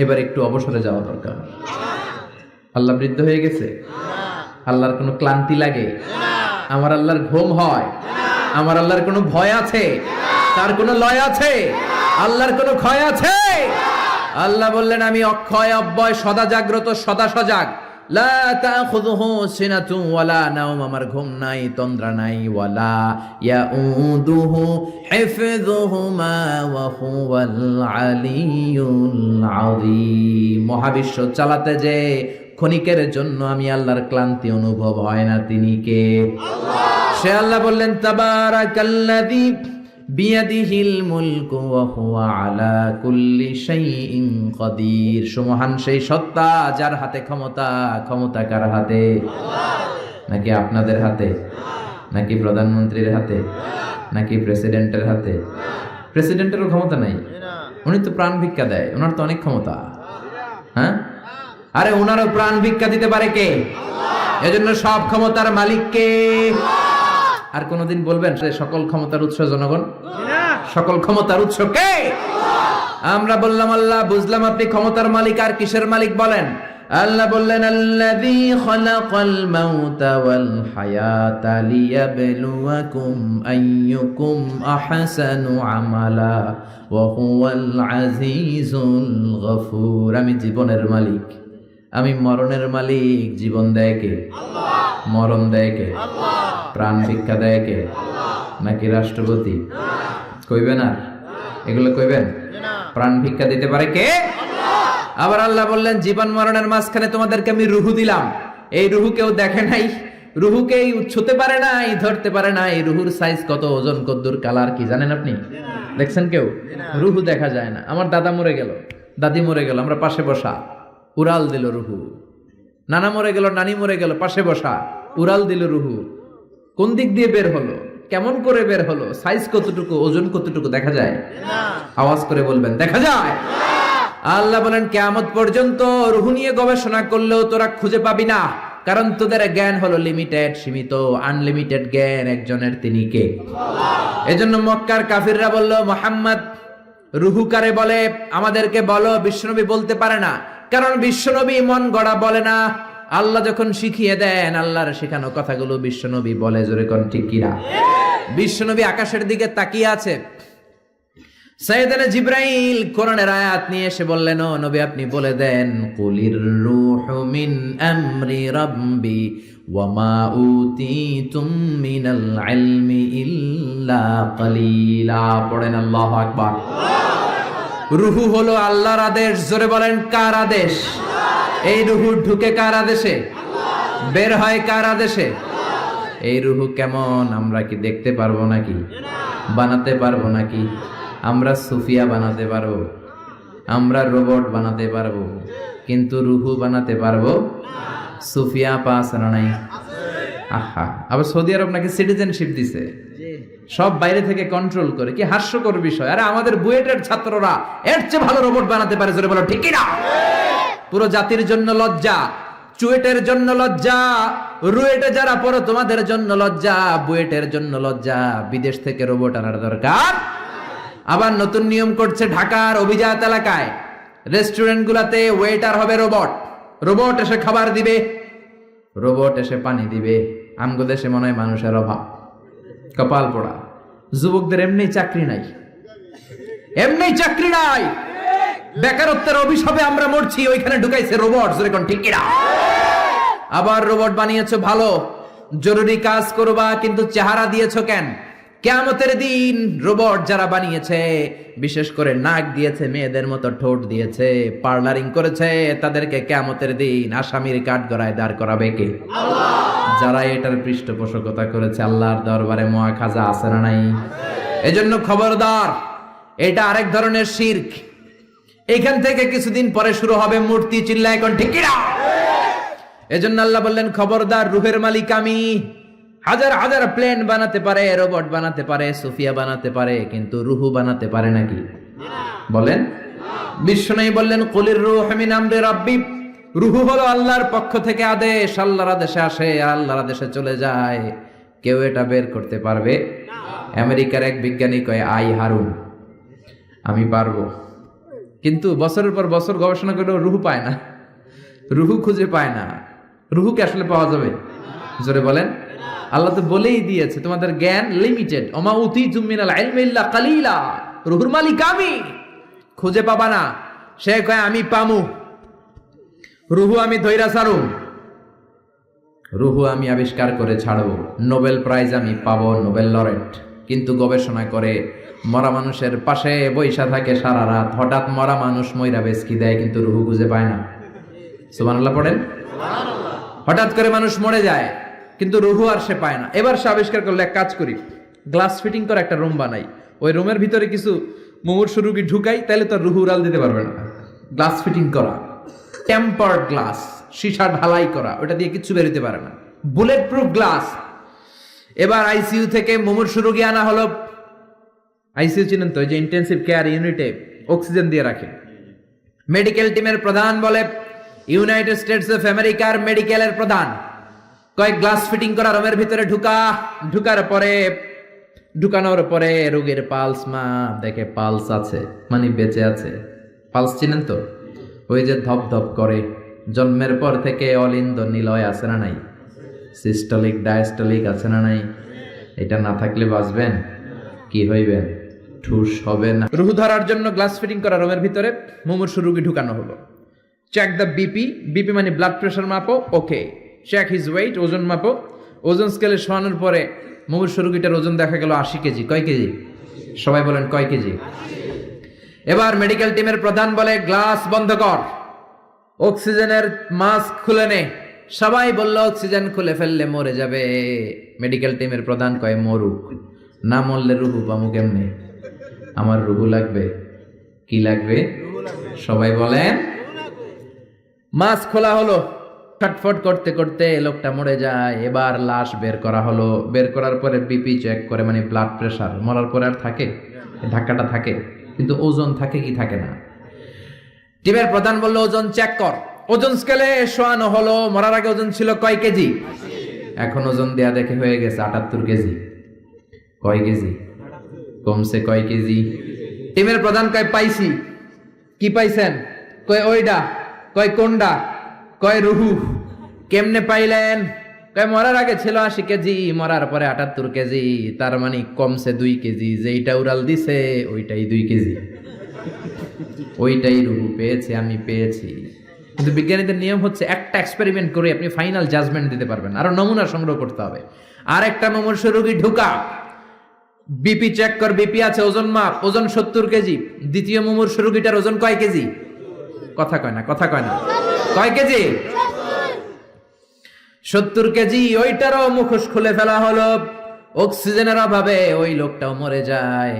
এবার একটু অবসরে যাওয়া দরকার। আল্লাহ বৃদ্ধ হয়ে গেছে? আল্লাহর কোনো ক্লান্তি লাগে? আমার আল্লাহর ঘুম হয়? আমার আল্লাহর কোনো ভয় আছে? তার কোনো লয় আছে? আল্লাহর কোনো ক্ষয় আছে? আল্লাহ বললেন আমি অক্ষয়, অব্যয়, সদা জাগ্রত, সদা সজাগ। লা তাখুযুহু সিনাতু ওয়ালা নাওম, আমার ঘুম নাই, তন্দ্রা নাই। ওয়ালা ইয়াউদুহু হিফযুহুমা ওয়া হুয়াল আলিয়্যুল আযীম। মহাবিশ্ব চালাতে যে ক্ষণিকের জন্য আমি আল্লাহর ক্লান্তি অনুভব হয় না, তিনি কে? আল্লাহ। সে আল্লাহ বললেন তাবারাকাল্লাযী বিয়াদিহিল মুলকু ওয়া হুয়া আলা কুল্লি শাইইন কাদির। সুমহান সেই সত্তা যার হাতে ক্ষমতা, ক্ষমতা কার হাতে? আল্লাহ। নাকি আপনাদের হাতে? নাকি প্রধানমন্ত্রীর হাতে? নাকি প্রেসিডেন্টের হাতে? প্রেসিডেন্টেরও ক্ষমতা নাই, উনি তো প্রাণ ভিক্ষা দেয়, ওনার তো অনেক ক্ষমতা। হ্যাঁ, আরে ওনারও প্রাণ ভিক্ষা দিতে পারে কে? আল্লাহ। এজন্য সব ক্ষমতার মালিক কে? আল্লাহ। আর কোনদিন বলবেন সকল ক্ষমতার উৎস জনগণ? সকল ক্ষমতার উৎস কে? আল্লাহ। আমরা বললাম আল্লাহ, বুঝলাম আপনি ক্ষমতার মালিক, আর কিসের মালিক বলেন? আল্লাহ বললেন আল্লাযী খালাকাল মাউতা ওয়াল হায়াতা লিয়াবলুয়াকুম আইয়ুকুম আহসানু আমালা ওয়া হুয়াল আজিজুল গফুর। আমি জীবনের মালিক, আমি মরণের মালিক। জীবন দেয় কে? আল্লাহ। মরণ দেয় কে? আল্লাহ। প্রাণ ভিক্ষা দেয় কে? আল্লাহ। নাকি রাষ্ট্রপতি? কইবেন আর এগুলো কইবেন? প্রাণ ভিক্ষা দিতে পারে কে? আল্লাহ। আবার আল্লাহ বললেন জীবন মরণের মাঝখানে তোমাদেরকে আমি রুহু দিলাম। এই রুহু কেউ দেখে নাই, রুহুকে ছুতে পারে নাই, ধরতে পারে না। এই রুহুর সাইজ কত, ওজন কদ্দুর, কালার কি জানেন আপনি? দেখছেন কেউ? রুহু দেখা যায় না। আমার দাদা মরে গেল, দাদি মরে গেল, আমরা পাশে বসা, উড়াল দিল রুহু। নানা মরে গেল, নানি মরে গেল, পাশে বসা, উড়াল দিল রুহু। কোন দিক দিয়ে বের হলো, কেমন করে বের হলো, সাইজ কতটুকু, ওজন কতটুকু দেখা যায়? আওয়াজ করে বলবেন দেখা যায়? আল্লাহ বলেন কিয়ামত পর্যন্ত রুহু নিয়ে গবেষণা করলেও তোরা খুঁজে পাবি না কারণ তোদের জ্ঞান হলো লিমিটেড, সীমিত। আনলিমিটেড জ্ঞান একজনের, তিনি কে? এজন্য মক্কার কাফিররা বলল, মুহাম্মদ রুহু কারে বলে? আমাদেরকে বলো। বিশ্বনবী বলতে পারে না, কারণ বিশ্বনবী মন গড়া বলে না। আল্লাহ যখন শিখিয়ে দেন, আল্লাহর শেখানো কথাগুলো বিশ্বনবী বলে। জোরে কোন ঠিক কিনা? বিশ্বনবী আকাশের দিকে তাকিয়ে আছে। সাইয়েদনা জিবরাইল কোরআনের আয়াত নিয়ে এসে বললেন, ও নবী আপনি বলে দেন, কুলির রূহু মিন আমরি রাব্বি ওয়া মা উতিতুম মিনাল ইলমি ইল্লা কালিলা। পড়েন আল্লাহু আকবার। রূহু হলো আল্লাহর আদেশ। জোরে বলেন, কার আদেশ? এই রূহু ঢুকে কার আদেশে? বের হয় কার আদেশে? এই রূহু কেমন আমরা কি দেখতে পারবো নাকি? বানাতে পারবো নাকি? আমরা সুফিয়া বানাতে পারবো, আমরা রোবট বানাতে পারবো, কিন্তু রুহু বানাতে পারবো? সুফিয়া পাস না নাই? আহা, আবার সৌদি আরব নাকি সিটিজেনশিপ দিছে, সব বাইরে থেকে কন্ট্রোল করে। কি হাস্যকর বিষয়! আরে আমাদের বুয়েটের ছাত্ররা এর চেয়ে ভালো রোবট বানাতে পারে। জোরে বলো ঠিক কি না? পুরো জাতির জন্য লজ্জা, চুয়েটের জন্য লজ্জা, রুয়েটে যারা পড়ো তোমাদের জন্য লজ্জা, বুয়েটের জন্য লজ্জা। বিদেশ থেকে রোবট আনার দরকার। আবার নতুন নিয়ম করছে ঢাকার অভিজাত এলাকায় রেস্টুরেন্ট গুলাতে ওয়েটার হবে রোবট। রোবট এসে খাবার দিবে, রোবট এসে পানি দিবে। আমগো দেশে মনে হয় মানুষের অভাব, কপাল পোড়া। যুবকদের এমনি চাকরি নাই, এমনি চাকরি নাই, বেকারত্বের অভিশাপে আমরা মরছি। ওইখানে ঢুকাইছে রোবট। যেরকম ঠিক কিনা? আবার রোবট বানিয়েছো ভালো, জরুরি কাজ করবা, কিন্তু চেহারা দিয়েছো কেন? কিয়ামতের দিন রোবট যারা বানিয়েছে, বিশেষ করে নাক দিয়েছে, মেয়েদের মতো ঠোঁট দিয়েছে, পার্লারিং করেছে, তাদেরকে কিয়ামতের দিন আসামির কাঠগড়ায় দাঁড় করাবে কে? আল্লাহ। যারা এটার পৃষ্ঠপোষকতা করেছে, আল্লাহর দরবারে মুআখাজা আছে না নাই? এজন্য খবরদার, এটা আরেক ধরনের শিরক। এখান থেকে কিছুদিন পরে শুরু হবে মূর্তি। চিল্লায় এখন ঠিক কিনা? এজন্য আল্লাহ বললেন, খবরদার, রূহের মালিক আমি। হাজার হাজার প্লেন বানাতে পারে, রোবট বানাতে পারে, সুফিয়া বানাতে পারে, কিন্তু রুহু বানাতে পারে নাকি? বলেন। বিশ্বনবী বললেন, কুলির রূহু মিন আমরি রাব্বি। রুহু হলো আল্লাহর পক্ষ থেকে আদেশ। আল্লাহর আদেশে আসে, আল্লাহর আদেশে চলে যায়। কেউ এটা বের করতে পারবে? আমেরিকার এক বিজ্ঞানী কয়, আই হারুন, আমি পারবো। কিন্তু বছরের পর বছর গবেষণা করেও রুহু পায় না, রুহু খুঁজে পায় না। রুহুকে আসলে পাওয়া যাবে? জোরে বলেন। আল্লাহ তো বলেই দিয়েছে, তোমাদের জ্ঞান লিমিটেড। ওমা উতিতুম মিনাল ইলমি ইল্লা কালিলা। রুহুর মালিক আমি, খুঁজে পাবা না। সে কয়, আমি পামু। রুহু আমি ধইরা ছাড়ু, রুহু আমি আবিষ্কার করে ছাড়বো, নোবেল প্রাইজ আমি পাবো, নোবেল লরেট। কিন্তু গবেষণা করে মরা মানুষের পাশে বৈশা থাকে সারা রাত, হঠাৎ মরা মানুষ মইরা বেচকি দেয়, কিন্তু রুহু খুঁজে পায় না। সুবহানাল্লাহ পড়েন। হঠাৎ করে মানুষ মরে যায়, কিন্তু রুহু আর সে পায় না। এবার সে আবিষ্কার করলো, এক কাজ করি, গ্লাস ফিটিং করে একটা রুম বানাই, ওই রুমের ভিতরে কিছু মুমূর্ষু রোগী ঢুকাই, তাহলে তো রুহু উড়াল দিতে পারবে না। গ্লাস ফিটিং করা, টেম্পার্ড গ্লাস, সীসা ঢালাই করা, ওটা দিয়ে কিছু বেরোতে পারে না, বুলেট প্রুফ গ্লাস। এবার আইসিইউ থেকে মুমূর্ষু রোগী আনা হলো। আইসিইউ চিনেন তো, যে ইন্টেন্সিভ কেয়ার ইউনিটে অক্সিজেন দিয়ে রাখে। মেডিকেল টিমের প্রধান বলে, ইউনাইটেড স্টেটস অফ আমেরিকার মেডিকেলের প্রধান কয়েক গ্লাস ফিটিং করা রুমের ভিতরে ঢুকানোর পরে রোগীর পালস মাপ দেখে, পালস আছে মানে বেঁচে আছে। পালস চিনেন তো, ওই যে ধপ ধপ করে, জন্মের পর থেকে অলিন্দ নিলয় আছে না নাই? সিস্টলিক ডায়াস্টলিক আছে না নাই? এটা না থাকলে বাঁচবেন? কি হইবেন? ঠুস হবে না। রুহু ধরার জন্য গ্লাস ফিটিং করা রুমের ভিতরে মুমূর্ষু রোগী ঢুকানো হলো। চেক দ্য বিপি, বিপি মানে ব্লাড প্রেশার মাপো, ওকে। চেক হিজ ওয়েট, ওজন মাপো। ওজন স্কেলে শোয়ানোর পরে মুমূর্ষু রোগীটার ওজন দেখা গেল 80 কেজি। কয় কেজি? সবাই বলেন কয় কেজি? এবার মেডিকেল টিমের প্রধান বলে, গ্লাস বন্ধ কর, অক্সিজেনের মাস্ক খুলে নে। সবাই বলল, অক্সিজেন খুলে ফেললে মরে যাবে। মেডিকেল টিমের প্রধান কয়, মরুক, না মরলে রুহু পামু কেমনে? আমার রুহু লাগবে। কি লাগবে? সবাই বলেন। মাস্ক খোলা হলো, ছটফট করতে করতে লোকটা মরে যায়। এবার লাশ বের করা হলো। বের করার পরে বিপি চেক করে, মানে ব্লাড প্রেশার। মরার পরে আর থাকে? ধাক্কাটা থাকে, কিন্তু ওজন থাকে কি থাকে না? টিমের প্রধান বলল, ওজন চেক কর। ওজন স্কেলে শোয়ানো হলো, মরার আগে ওজন ছিল কয় কেজি? এখন ওজন দেয়া দেখে হয়ে গেছে 78 কেজি। কয় কেজি কমছে? কয় কেজি? টিমের প্রধান কয় পাইছি। কি পাইছেন? কয় ওইডা। কয় কোনডা? কয় রুহু। কেমনে পাইলেন? কয় মরার আগে ছিল 80 কেজি, মরার পরে 78 কেজি, তার মানে কমছে 2 কেজি। যেইটা উড়াল দিছে ওইটাই 2 কেজি, ওইটাই রুহু পেয়েছে, আমি পেয়েছি। কিন্তু বিজ্ঞানীদের নিয়ম হচ্ছে একটা এক্সপেরিমেন্ট করে আপনি ফাইনাল জাজমেন্ট দিতে পারবেন, আরো নমুনা সংগ্রহ করতে হবে। আর একটা মুমূর্ষু রোগী ঢুকা, বিপি চেক কর, বিপি আছে, ওজন মাপ, ওজন 70 কেজি। দ্বিতীয় মুমূর্ষু রোগীটার ওজন কয় কেজি? কথা কয় না, কথা কয় না। কয় কেজি? 70 কেজি। ওইটারও মুখোশ খুলে ফেলা হলো। অক্সিজেনের অভাবে ওই লোকটাও মরে যায়।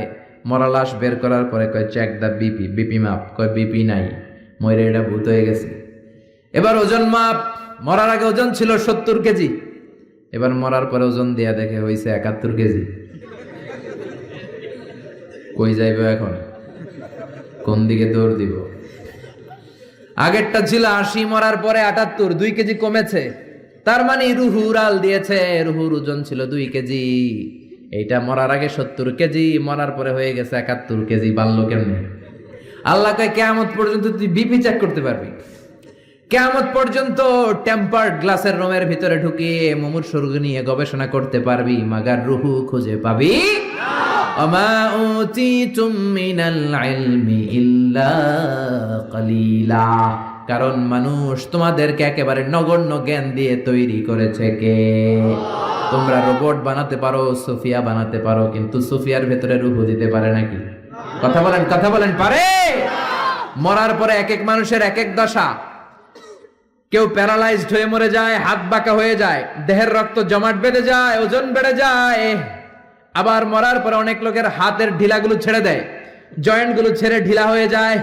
মরা লাশ বের করার পরে কয় চেক দা বিপি, বিপি মাপ। কয় বিপি নাই, মরে এটা ভূত হয়ে গেছে। এবার ওজন মাপ, মরার আগে ওজন ছিল 70 কেজি, এবার মরার পরে ওজন দেয়া দেখে হইছে 71 কেজি। কই যাইব এখন? কোন দিকে দৌড় দিব? আগেরটা ছিল 80, মরার পরে 78, 2 কেজি কমেছে। তার মানে রুহু উড়াল দিয়েছে, রুহুর ওজন ছিল 2 কেজি। এইটা মরার আগে 70 কেজি, মরার পরে হয়ে গেছে 71 কেজি। বাড়লো কেমনে? আল্লাহ কয় কিয়ামত পর্যন্ত তুই বিপি চেক করতে পারবি। কিয়ামত পর্যন্ত টেম্পার্ড গ্লাসের রুমের ভিতরে ঢুকিয়ে মুমূর্ষু রোগী নিয়ে গবেষণা করতে পারবি, মাগার রুহু খুঁজে পাবি না। আমা উতিতুম মিনাল ইলমি ইল্লা কালিলা। কারণ মানুষ তোমাদেরকে একেবারে নগণ্য জ্ঞান দিয়ে তৈরি করেছে কে? তোমরা রোবট বানাতে পারো, সোফিয়া বানাতে পারো, কিন্তু সোফিয়ার ভেতরে রুহু দিতে পারে নাকি? কথা বলেন, কথা বলেন, পারে? মরার পরে এক এক মানুষের এক এক দশা। কেউ প্যারালাইজড হয়ে মরে যায়, হাত বাঁকা হয়ে যায়, দেহের রক্ত জমাট বেঁধে যায়, ওজন বেড়ে যায়। আবার মরার পরে অনেক লোকের হাতের ঢিলাগুলো ছেড়ে দেয়, জয়েন্ট গুলো ছেড়ে ঢিলা হয়ে যায়,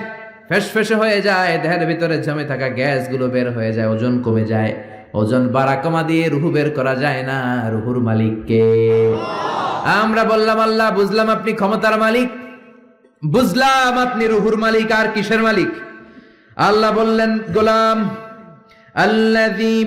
ফেসফেসে হয়ে যায়, দেহের ভিতরে জমে থাকা গ্যাস গুলো বের হয়ে যায়, ওজন কমে যায়। ওজন বাড়া কমা দিয়ে রুহু বের করা যায় না। রুহুর মালিক কে? আমরা বললাম আল্লাহ, বুঝলাম আপনি ক্ষমতার মালিক, বুঝলাম আপনি রুহুর মালিক, আর কিসের মালিক? আল্লাহ বললেন, গোলাম আল্লাযী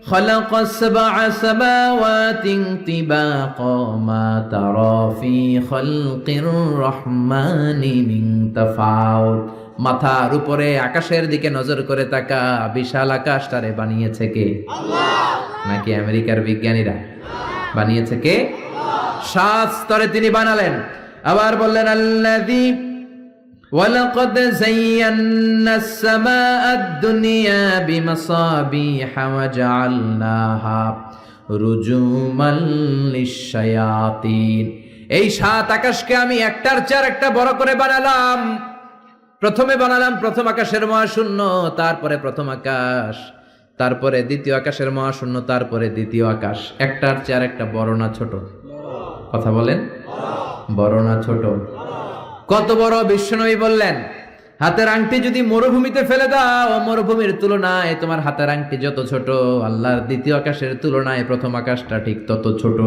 খালাকাস সাবআ সামাওয়াতিন তিবাকা মা তারা ফি খালকির রহমানি মিন তাফাউত। মাথার উপরে আকাশের দিকে নজর করে তাকা, বিশাল আকাশটারে বানিয়েছে কে? আল্লাহ। নাকি আমেরিকার বিজ্ঞানীরা? বানিয়েছে কে? 7 স্তরে তিনি বানালেন। আবার বললেন আল্লাযী ওয়ালাকাদ যায়্যানাস সামাআদ দুনিয়া বিমাসাবিহা ওয়া জাআলনাহা রুজুমান লিশ-শায়াতিন। এই 7 আকাশকে আমি একটার চেয়ে আরেকটা বড় করে বানালাম। প্রথমে বানালাম প্রথম আকাশের মহাশূন্য, তারপরে প্রথম আকাশ, তারপরে দ্বিতীয় আকাশের মহাশূন্য, তারপরে দ্বিতীয় আকাশ। একটার চেয়ে আরেকটা বড় না ছোট? কথা বলেন, বড় না ছোট? কত বড়? বিশ্বনবী বললেন, হাতের আংটি যদি মরুভূমিতে ফেলে দাও, মরুভূমির তুলনায় তোমার হাতের আংটি যত ছোট, আল্লাহর দ্বিতীয় আকাশের তুলনায় প্রথম আকাশটা ঠিক তত ছোট।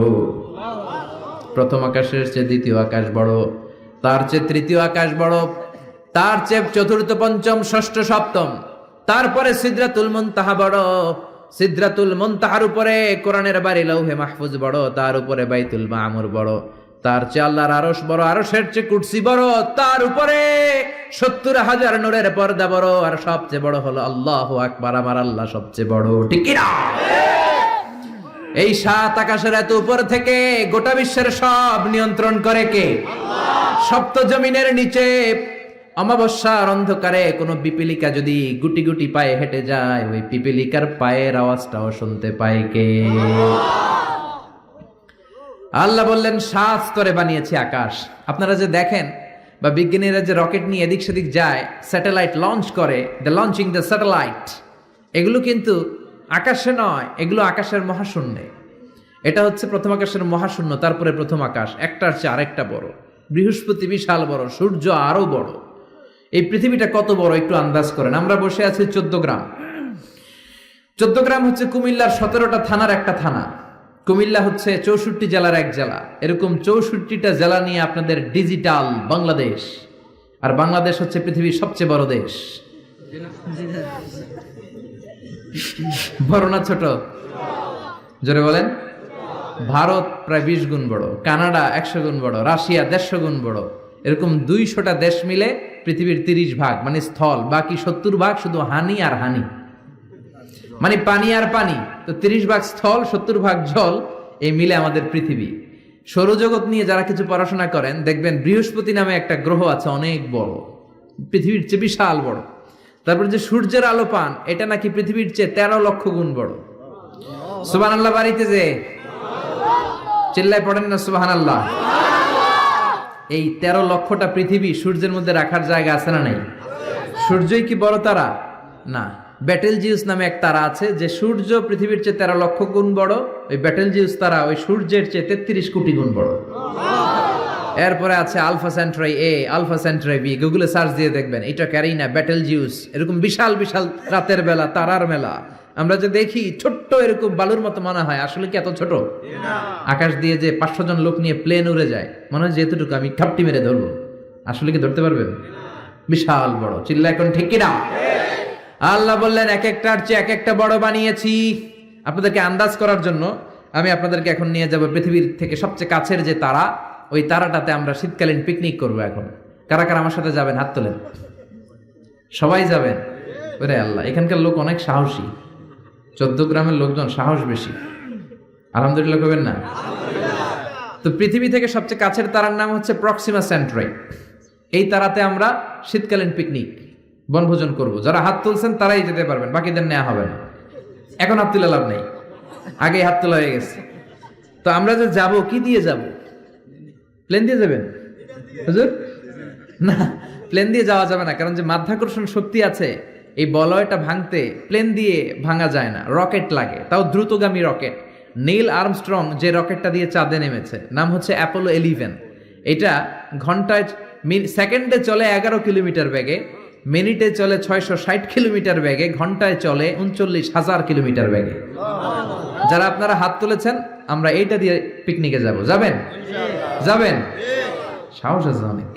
প্রথম আকাশের চেয়ে দ্বিতীয় আকাশ বড়, তার চেয়ে তৃতীয় আকাশ বড়, তার চেয়ে চতুর্থ, পঞ্চম, ষষ্ঠ, সপ্তম, তারপরে সিদরাতুল মুনতাহা বড়, সিদরাতুল মুনতাহার উপরে কোরআনের বাড়ি লৌহে মাহফুজ বড়, তার উপরে বাইতুল মামুর বড়, তার চেয়ে আল্লাহর আরশ বড়, আরশের চেয়ে কুরসি বড়, তার উপরে 70,000 নূরের পর্দা বড়, আর সবচেয়ে বড় হলো আল্লাহু আকবার, আমার আল্লাহ সবচেয়ে বড়। ঠিক কি না? এই 7 আকাশের এত উপর থেকে গোটা বিশ্বের সব নিয়ন্ত্রণ করে কে? আল্লাহ। সপ্ত জমিনের নিচে অমাবস্যার অন্ধকারে কোনো পিপিলিকা যদি গুটি গুটি পায়ে হেঁটে যায়, ওই পিপিলিকার পায়ের আওয়াজটাও শুনতে পায় কে? আল্লাহ বললেন 7 স্তরে বানিয়েছি আকাশ। আপনারা যে দেখেন বা বিজ্ঞানীরা যে রকেট নিয়ে এদিক সেদিক যায়, স্যাটেলাইট লঞ্চ করে, দ্য লঞ্চিং দ্য স্যাটেলাইট, এগুলো কিন্তু আকাশে নয়, এগুলো আকাশের মহাশূন্যে। এটা হচ্ছে প্রথম আকাশের মহাশূন্য, তারপরে প্রথম আকাশ, একটার চেয়ে আরেকটা বড়। বৃহস্পতি বিশাল বড়, সূর্য আরো বড়। এই পৃথিবীটা কত বড় একটু আন্দাজ করেন। আমরা বসে আছি 14 গ্রাম। 14 গ্রাম হচ্ছে কুমিল্লার 17টা থানার একটা থানা। কুমিল্লা হচ্ছে 64 জেলার এক জেলা। এরকম 64টা জেলা নিয়ে আপনাদের ডিজিটাল বাংলাদেশ। আর বাংলাদেশ হচ্ছে পৃথিবীর সবচেয়ে বড় দেশ। বড় না ছোট? জোরে বলেন। ভারত প্রায় 20 গুণ বড়, কানাডা 100 গুণ বড়, রাশিয়া 150 গুণ বড়। এরকম 200টা দেশ মিলে পৃথিবীর 30 ভাগ মানে স্থল, বাকি 70 ভাগ শুধু হানি আর হানি, মানে পানি আর পানি। তো 30 ভাগ স্থল, 70 ভাগ জল, এই মিলে আমাদের পৃথিবী। সৌরজগৎ নিয়ে যারা কিছু পড়াশোনা করেন দেখবেন বৃহস্পতি নামে একটা গ্রহ আছে, অনেক বড়, পৃথিবীর চেয়ে বিশাল বড়। তারপর যে সূর্যের আলো পান, এটা নাকি পৃথিবীর চেয়ে 13 লক্ষ গুণ বড়। সুবহানাল্লাহ বাড়িতে যে চিল্লায় পড়েন না সুবহানাল্লাহ। এই 13 লক্ষটা পৃথিবী সূর্যের মধ্যে রাখার জায়গা আছে না নাই? সূর্যই কি বড় তারা? না। ব্যাটেলজিউস নামে এক তারা আছে, যে সূর্য পৃথিবীর চেয়ে 13 লক্ষ গুণ বড়। ওই ব্যাটেলজিউস তারা ওই সূর্যের চেয়ে 33 কোটি গুণ বড়। এরপরে আছে আলফা সেন্ট্রাই এ, আলফা সেন্ট্রাই বি, গুগলে সার্চ দিয়ে দেখবেন। এটা ক্যারিনা, ব্যাটেলজিউস, এরকম বিশাল বিশাল রাতের বেলা তারার মেলা। আমরা যে দেখি ছোট্ট এরকম বালুর মতো মনে হয়, আসলে কি এত ছোট? আকাশ দিয়ে যে 500 জন লোক নিয়ে প্লেন উড়ে যায়, মনে হয় যে এতটুকু আমি খাপটি মেরে ধরবো। আসলে কি ধরতে পারবেন? বিশাল বড়। চিল্লা এখন ঠিক কিনা? আল্লাহ বললেন এক একটার চেয়ে এক একটা বড় বানিয়েছি। আপনাদেরকে আন্দাজ করার জন্য আমি আপনাদেরকে এখন নিয়ে যাব পৃথিবীর থেকে সবচেয়ে কাছের যে তারা, ওই তারাটাতে আমরা শীতকালীন পিকনিক করবো। এখন কারা কারা আমার সাথে যাবেন? হাত তোলেন। সবাই যাবেন? ওরে আল্লাহ, এখানকার লোক অনেক সাহসী। 14 গ্রামের লোকজন সাহস বেশি। আলহামদুলিল্লাহ করবেন না? তো পৃথিবী থেকে সবচেয়ে কাছের তারার নাম হচ্ছে প্রক্সিমা সেন্ট্রাই। এই তারাতে আমরা শীতকালীন পিকনিক বনভোজন করব। যারা হাত তুলছেন তারাই যেতে পারবেন, বাকিদের নেওয়া হবে না। এখন হাত তুলে লাভ নেই, আগেই হাত তোলা হয়ে গেছে। তো আমরা যে যাব, কি দিয়ে যাব? প্লেন দিয়ে যাবেন হুজুর? না, প্লেন দিয়ে যাওয়া যাবে না, কারণ যে মাধ্যাকর্ষণ শক্তি আছে এই বলয়টা ভাঙতে প্লেন দিয়ে ভাঙা যায় না, রকেট লাগে, তাও দ্রুতগামী রকেট। নীল আর্মস্ট্রং যে রকেটটা দিয়ে চাঁদে নেমেছে, নাম হচ্ছে অ্যাপোলো 11। এটা ঘন্টায় সেকেন্ডে চলে 11 কিলোমিটার বেগে, মিনিটে চলে 660 কিলোমিটার বেগে, ঘন্টায় চলে 39,000 কিলোমিটার বেগে। যারা আপনারা হাত তুলেছেন, আমরা এইটা দিয়ে পিকনিকে যাব। যাবেন? যাবেন? সাহস আছে অনেক।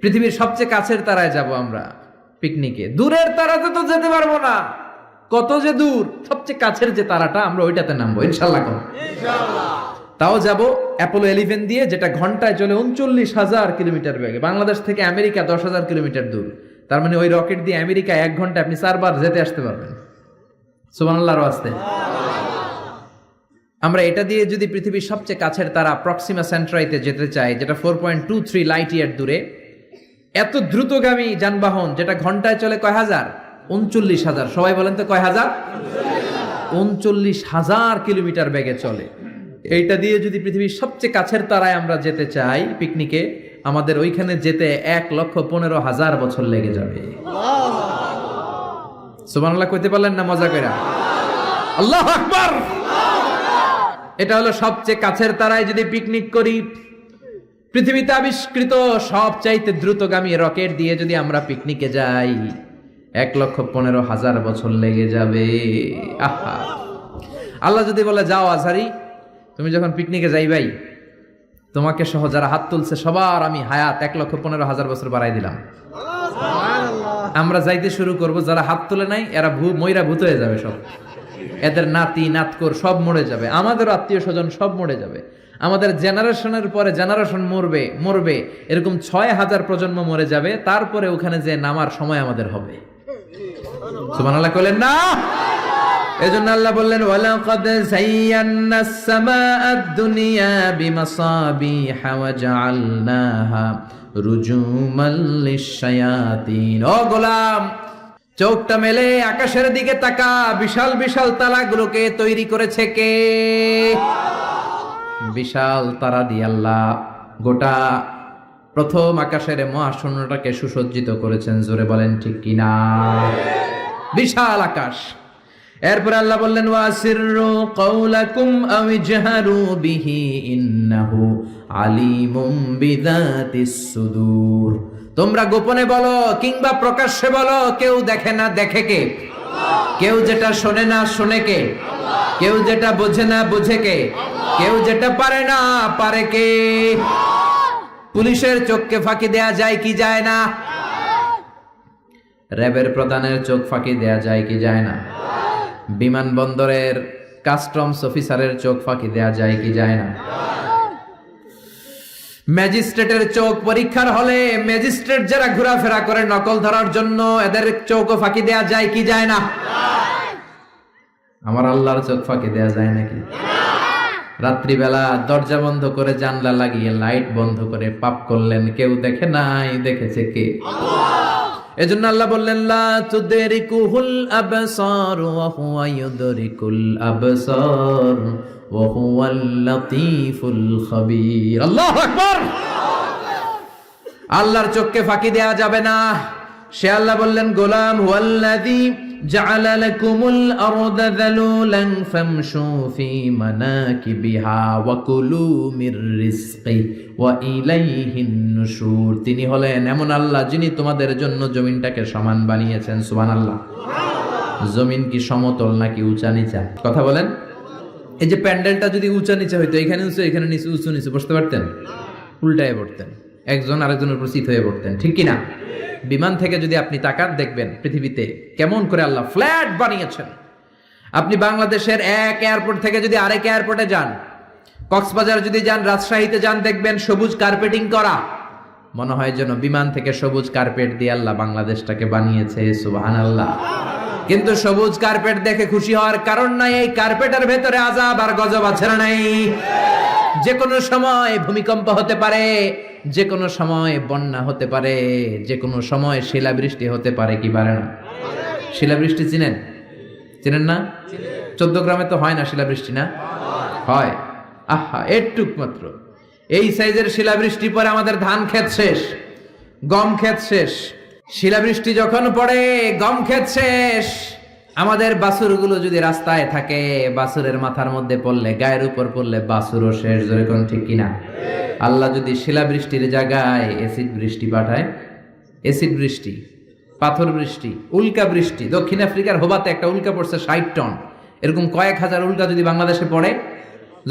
পৃথিবীর সবচেয়ে কাছের তারায় যাব আমরা পিকনিকে। দূরের তারাতে তো যেতে পারবো না, কত যে দূর। সবচেয়ে কাছের যে তারাটা, আমরা ওইটাতে নামবো ইনশাআল্লাহ। তাও যাব অ্যাপোলো 11 দিয়ে, যেটা ঘন্টায় চলে 39,000 কিলোমিটার বেগে। বাংলাদেশ থেকে আমেরিকা 10,000 কিলোমিটার দূর। তার মানে ওই রকেট দিয়ে আমেরিকা 1 ঘন্টায় আপনি 4 বার যেতে আসতে পারবেন। সুবহানাল্লাহর ওয়াস্তে। আমরা এটা দিয়ে যদি পৃথিবীর সবচেয়ে কাছের তারা প্রক্সিমা সেন্ট্রাইতে যেতে চাই, যেটা 4.23 লাইট ইয়ার দূরে, এত দ্রুতগামী যানবাহন যেটা ঘন্টায় চলে কয় হাজার? 39,000। সবাই বলেন তো কয় হাজার? 39,000 কিলোমিটার বেগে চলে। এইটা দিয়ে যদি পৃথিবীর সবচেয়ে কাছের তারায় আমরা যেতে চাই পিকনিকে, আমাদের ওইখানে যেতে 1,15,000 বছর লেগে যাবে। সুবহানাল্লাহ কইতে পারলেন না মজা কইরা? আল্লাহু আকবার। এটা হলো সবচেয়ে কাছের তারায় যদি পিকনিক করি, পৃথিবীতে আবিষ্কৃত সবচাইতে দ্রুতগামী রকেট দিয়ে যদি আমরা পিকনিকে যাই, 1,15,000 বছর লেগে যাবে। আহা, আল্লাহ যদি বলে যাও আজহারি, তুমি যখন পিকনিকে যাইবাই, তোমাকে সহ যারা হাত তুলছে সবার আমি হায়াত 1,15,000 বছর বাড়াই দিলাম। আমরা যাইতে শুরু করব, যারা হাত তুলে নাই এরা ময়রা ভূত হয়ে যাবে সব। এদের নাতি নাতকর সব মরে যাবে, আমাদের আত্মীয় স্বজন সব মরে যাবে, আমাদের জেনারেশনের পরে জেনারেশন মরবে, এরকম 6,000 প্রজন্ম মরে যাবে। তারপরে ওখানে যে নামার সময় আমাদের হবে। সুবহানাল্লাহ কইলেন না? এজন্য আল্লাহ বললেন, ওয়ালাকাদ যায়্যানাস সামাআদ দুনিয়া বিমাসাবিহা ওয়া জাআলনাহা রুজুমান লিশ-শায়াতিন। ও গোলাম, চোখটা মেলে আকাশের দিকে তাকা, বিশাল বিশাল তারাগুলোকে তৈরি করেছে কে? বিশাল তারা দিয়ে আল্লাহ গোটা প্রথম আকাশের মহাশূন্যটাকে সুসজ্জিত করেছেন। জোরে বলেন ঠিক কিনা? বিশাল আকাশ। এরপর আল্লাহ বললেন, ওয়াসিররু কাওলাকুম আও ইজহারু বিহি ইন্নাহু আলিমুম বিযাতিস সুদূর। তোমরা গোপনে বলো কিংবা প্রকাশ্যে বলো, কেউ দেখে না দেখে কে? কেউ যেটা শোনে না শোনে কে? কেউ যেটা বোঝে না বোঝে কে? কেউ যেটা পারে না পারে কে? পুলিশের চোখকে ফাঁকি দেয়া যায় কি যায় না? র্যাবের প্রধানের চোখ ফাঁকি দেয়া যায় কি যায় না? বিমানবন্দরের কাস্টমস অফিসারের চোখ ফাঁকি দেয়া যায় কি যায় না? ম্যাজিস্ট্রেটের চোখ পরীক্ষার হলে ম্যাজিস্ট্রেট যারা ঘোরাফেরা করে নকল ধরার জন্য, এদের চোখও ফাঁকি দেয়া যায় কি যায় না? আমার আল্লাহর চোখ ফাঁকি দেয়া যায় নাকি? রাত্রিবেলা দরজা বন্ধ করে জানলা লাগিয়ে লাইট বন্ধ করে পাপ করলেন, কেউ দেখে নাই, দেখেছে কে? এজন্য আল্লাহ বললেন লা তুদরিকুহুল আবসার ওয়া হুয়া ইউদরিকুল আবসার ওয়া হুয়াল লাতীফুল খাবীর। আল্লাহু আকবার। আল্লাহর চোখকে ফাঁকি দেয়া যাবে না। সে আল্লাহ বললেন গোলাম হুয়াল্লাযী জাআলা লাকুমুল আরদা যালুলান ফামশু ফি মানাকিবিহা ওয়া কুলু মির রিজকি ওয়া ইলাইহিন নুশুর। তিনি হলেন এমন আল্লাহ যিনি তোমাদের জন্য জমিনটাকে সমান বানিয়েছেন। সুবহানাল্লাহ। জমিন কি সমতল নাকি উঁচা নিচা? কথা বলেন। এই যে প্যান্ডেলটা যদি উঁচা নিচা হইতো, এখানে উঁচু এখানে নিচু, উঁচু নিচু বসতে পারতেন? উল্টায় পড়তেন, একজন আরেকজনের উপর চিত হয়ে পড়তেন, ঠিক কিনা? বিমান থেকে যদি আপনি তাকান দেখবেন পৃথিবীতে কেমন করে আল্লাহ ফ্ল্যাট বানিয়েছেন। আপনি বাংলাদেশের এক এয়ারপোর্ট থেকে যদি আরেক এয়ারপোর্টে যান, কক্সবাজার যদি যান, রাজশাহীতে যান, দেখবেন সবুজ কার্পেটিং করা। মনে হয় যেন বিমান থেকে সবুজ কার্পেট দিয়ে আল্লাহ বাংলাদেশটাকে বানিয়েছে। সুবহানাল্লাহ। কিন্তু সবুজ কার্পেট দেখে খুশি হওয়ার কারণ নাই, এই কার্পেটের ভেতরে আযাব আর গজব আছে না নাই? যে কোনো সময় ভূমিকম্প হতে পারে, যে কোনো সময় বন্যা হতে পারে, যে কোনো সময় শিলাবৃষ্টি হতে পারে, কি পারে না? শিলাবৃষ্টি চিনেন? চিনেন না? 14 গ্রামে তো হয় না শিলাবৃষ্টি, না হয়? আহা, একটুক মাত্র এই সাইজের শিলাবৃষ্টি পরে আমাদের ধান ক্ষেত শেষ, গম ক্ষেত শেষ। শিলাবৃষ্টি যখন পড়ে গম ক্ষেত শেষ। আমাদের বাছুরগুলো যদি রাস্তায় থাকে, বাছুরের মাথার মধ্যে পড়লে, গায়ের উপর পড়লে বাছুরও শেষ। জোরে কোন ঠিক কিনা? আল্লাহ যদি শিলাবৃষ্টির জায়গায় এসিড বৃষ্টি পাঠায়, এসিড বৃষ্টি, পাথর বৃষ্টি, উল্কা বৃষ্টি। দক্ষিণ আফ্রিকার হোবাতে একটা উল্কা পড়ছে 60 টন। এরকম কয়েক হাজার উল্কা যদি বাংলাদেশে পড়ে,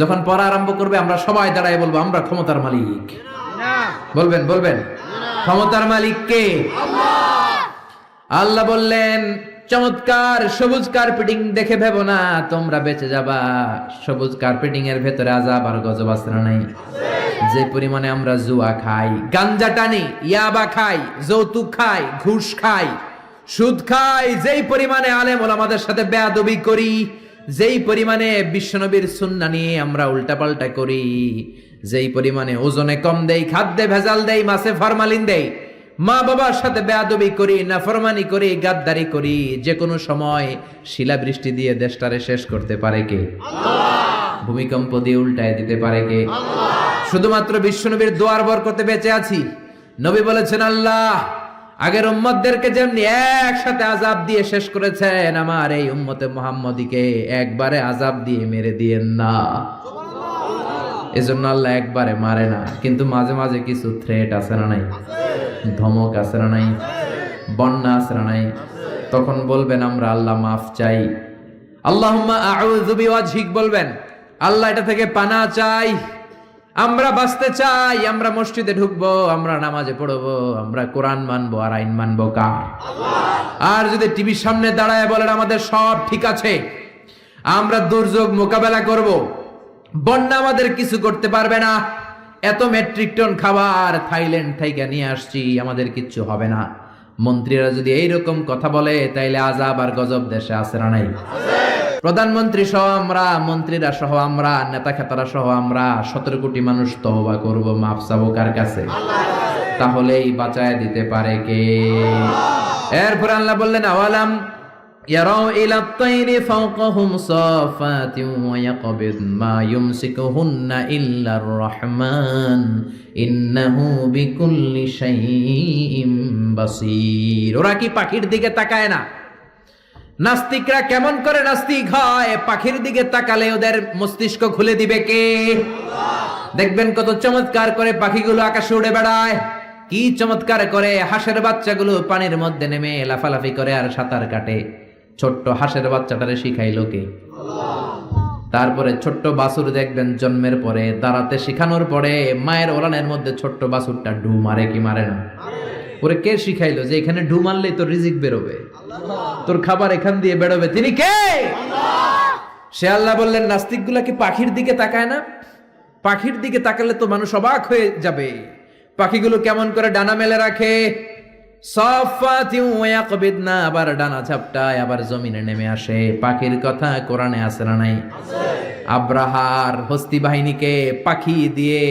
যখন পড়া আরম্ভ করবে আমরা সবাই দাঁড়ায় বলবো আমরা ক্ষমতার মালিক। বলবেন বলবেন ক্ষমতার মালিক কে? আল্লাহ বললেন চমৎকার সবুজ কার্পেটিং দেখে ভেবো না তোমরা বেঁচে যাবা। সবুজ কার্পেটিং এর ভেতরে আযাব আর গজব আছে না নাই? যে পরিমাণে আমরা জুয়া খাই, গাঞ্জা টানি, ইয়াবা খাই, যৌতুক খাই, ঘুষ খাই, সুদ খাই, যেই পরিমাণে আলেম ওলামাদের সাথে বেয়াদবি করি, যেই পরিমাণে বিশ্বনবীর সুন্নাহ নিয়ে আমরা উল্টাপাল্টা করি, যেই পরিমাণে ওজনে কম দেই, খাদ্যে ভেজাল দেই, মাছে ফরমালিন দেই, মা বাবার সাথে বেয়াদবি করি, নাফরমানি করি, গাদ্দারি করি, যে কোনো সময় শিলাবৃষ্টি দিয়ে দেশটারে শেষ করতে পারে কে? আল্লাহ। ভূমিকম্প দিয়ে উল্টায় দিতে পারে কে? আল্লাহ। শুধুমাত্র বিশ্বনবীর দোয়ার বরকতে বেঁচে আছি। নবী বলেছেন আল্লাহ আগের উম্মতদেরকে যেমনি একসাথে আযাব দিয়ে শেষ করেছেন, আমার এই উম্মতে মুহাম্মদীকে একবারে আযাব দিয়ে মেরে দিয়েন না। এজন্য আল্লাহ একবারে মারে না, কিন্তু মাঝে মাঝে কিছু থ্রেট আছে না নাই? ধমক আছে না নাই? বন্যা আছে না নাই? তখন বলবেন আমরা আল্লাহ মাফ চাই, আল্লাহুম্মা আউযু বিওয়াজহিক বলবেন, আল্লাহ এটা থেকে পানা চাই, আমরা বাঁচতে চাই, আমরা মসজিদে ঢুকবো, আমরা নামাজে পড়বো, আমরা কোরআন মানবো, আর আইন মানবো কার? আল্লাহ। আর যদি টিভির সামনে দাঁড়ায় বলেন আমাদের সব ঠিক আছে, আমরা দুর্যোগ মোকাবেলা করব, বন্যা আমাদের কিছু করতে পারবে না, এত মেট্রিক টন খাবার থাইল্যান্ড থেকে নিয়ে আসছি, আমাদের কিচ্ছু হবে না, মন্ত্রীরা যদি এইরকম কথা বলে তাইলে আযাব আর গজব দেশে আছে না নাই? প্রধানমন্ত্রী সহ আমরা, মন্ত্রীরা সহ আমরা, নেতা খেতারা সহ আমরা 17 কোটি মানুষ তওবা করব, মাফ চাবো কার কাছে? তাহলেই বাঁচায় দিতে পারে কে? এরপর আল্লাহ বললেন আওয়ালাম ইয়ারাউ ইলা আত-তাইরি ফাওকাহুম সাফাতিন ওয়া ইয়াকবিদ মা ইউমসিকুহুন্না ইল্লার রাহমান ইন্নাহু বিকুল্লি শাইইন বাসীর। ওরা কি পাখির দিকে তাকায় না? নাস্তিকরা কেমন করে নাস্তিক হয়? পাখির দিকে তাকালে ওদের মস্তিষ্ক খুলে দিবে কে? দেখবেন কত চমৎকার করে পাখিগুলো আকাশে উড়ে বেড়ায়, কি চমৎকার করে হাঁসের বাচ্চাগুলো পানির মধ্যে নেমে লাফালাফি করে আর সাঁতার কাটে। ছোট্ট হাঁসের বাচ্চাটারে শিখাইলো কে? তারপরে ছোট্ট বাছুর দেখবেন জন্মের পরে দাঁড়াতে শেখানোর পরে মায়ের ওলানের মধ্যে ছোট্ট বাছুরটা ডু মারে কি মারে না? ওরে কে শিখাইলো যে এখানে ডু মারলেই তো রিজিক বেরোবে? তোর খাবার এখান দিয়ে বেরোবে, তিনি কে? সে আল্লাহ বললেন, নাস্তিকগুলা কি পাখির দিকে তাকায় না? পাখির দিকে তাকালে তো মানুষ অবাক হয়ে যাবে। পাখিগুলো কেমন করে ডানা মেলে রাখে, না আবার ডানা ঝাপটায়, আবার জমিনে নেমে আসে। পাখির কথা কোরআনে আছে না নাই? আব্রাহার হস্তি বাহিনীকে পাখি দিয়ে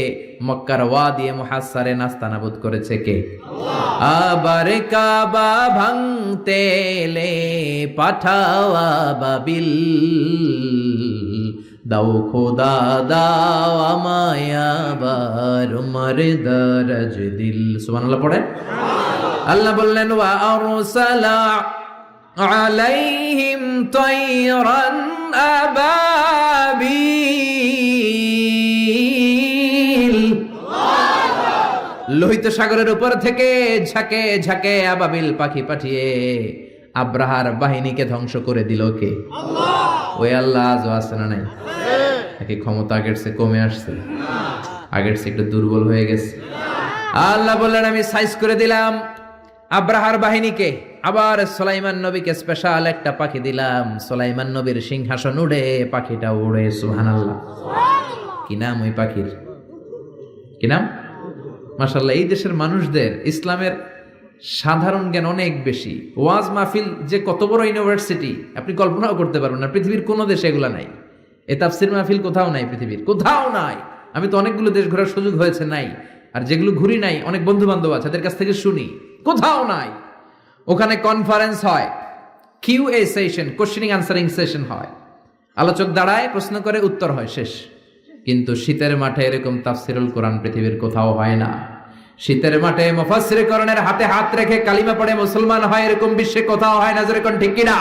মক্কার ওয়াদি মুহাসসারে নাস্তানাবুদ করেছে কে? আবার কাবা ভাঙতে এলে পাঠাও আবাবিল, দাও খোদা দাও আমায় আবার উমর দরজ দিল। সুবহানাল্লাহ পড়ে। আল্লাহ বললেন, ওয়া আরসালা আলাইহিম তায়রান আবাবিল, লোহিত সাগরের উপর থেকে ঝাঁকে ঝাঁকে আবাবিল পাখি পাঠিয়ে আব্রাহার বাহিনীকে ধ্বংস করে দিল কে? আল্লাহ। ওই আল্লাহ আজও আছে না নাই? নাকি ক্ষমতা আগের চেয়ে কমে আসছে? আগের চেয়ে একটু দুর্বল হয়ে গেছে? আল্লাহ বললেন, আমি সাইজ করে দিলাম আব্রাহার বাহিনীকে। আবার সুলাইমান নবীকে স্পেশাল একটা পাখি দিলাম। সুলাইমান নবীর সিংহাসন উড়ে, পাখিটা উড়ে। সুবহানাল্লাহ। কি নাম ওই পাখির? কি নাম? মাশাআল্লাহ, এই দেশের মানুষদের ইসলামের সাধারণ জ্ঞান অনেক বেশি। ওয়াজ মাহফিল যে কত বড় ইউনিভার্সিটি আপনি কল্পনাও করতে পারবেন না। পৃথিবীর কোনো দেশে এগুলা নাই। এই তাফসীর মাহফিল কোথাও নাই, পৃথিবীর কোথাও নাই। আমি তো অনেকগুলো দেশ ঘোরার সুযোগ হয়েছে, নাই। আর যেগুলো ঘুরি নাই, অনেক বন্ধু বান্ধব আছে, তাদের কাছ থেকে শুনি, কোথাও নাই। ওখানে কনফারেন্স হয়, QA session, questioning answering session হয়, আলোচক দাঁড়ায়, প্রশ্ন করে, উত্তর হয়, শেষ। কিন্তু শীতের মাঠে এরকম তাফসীরুল কোরআন পৃথিবীর কোথাও হয় না। শীতের মাঠে মুফাসসিরে কোরআনের হাতে হাত রেখে কালিমা পড়ে মুসলমান হয়, এরকম বিশ্বে কোথাও হয় না। যেরকম ঠিক কিনা?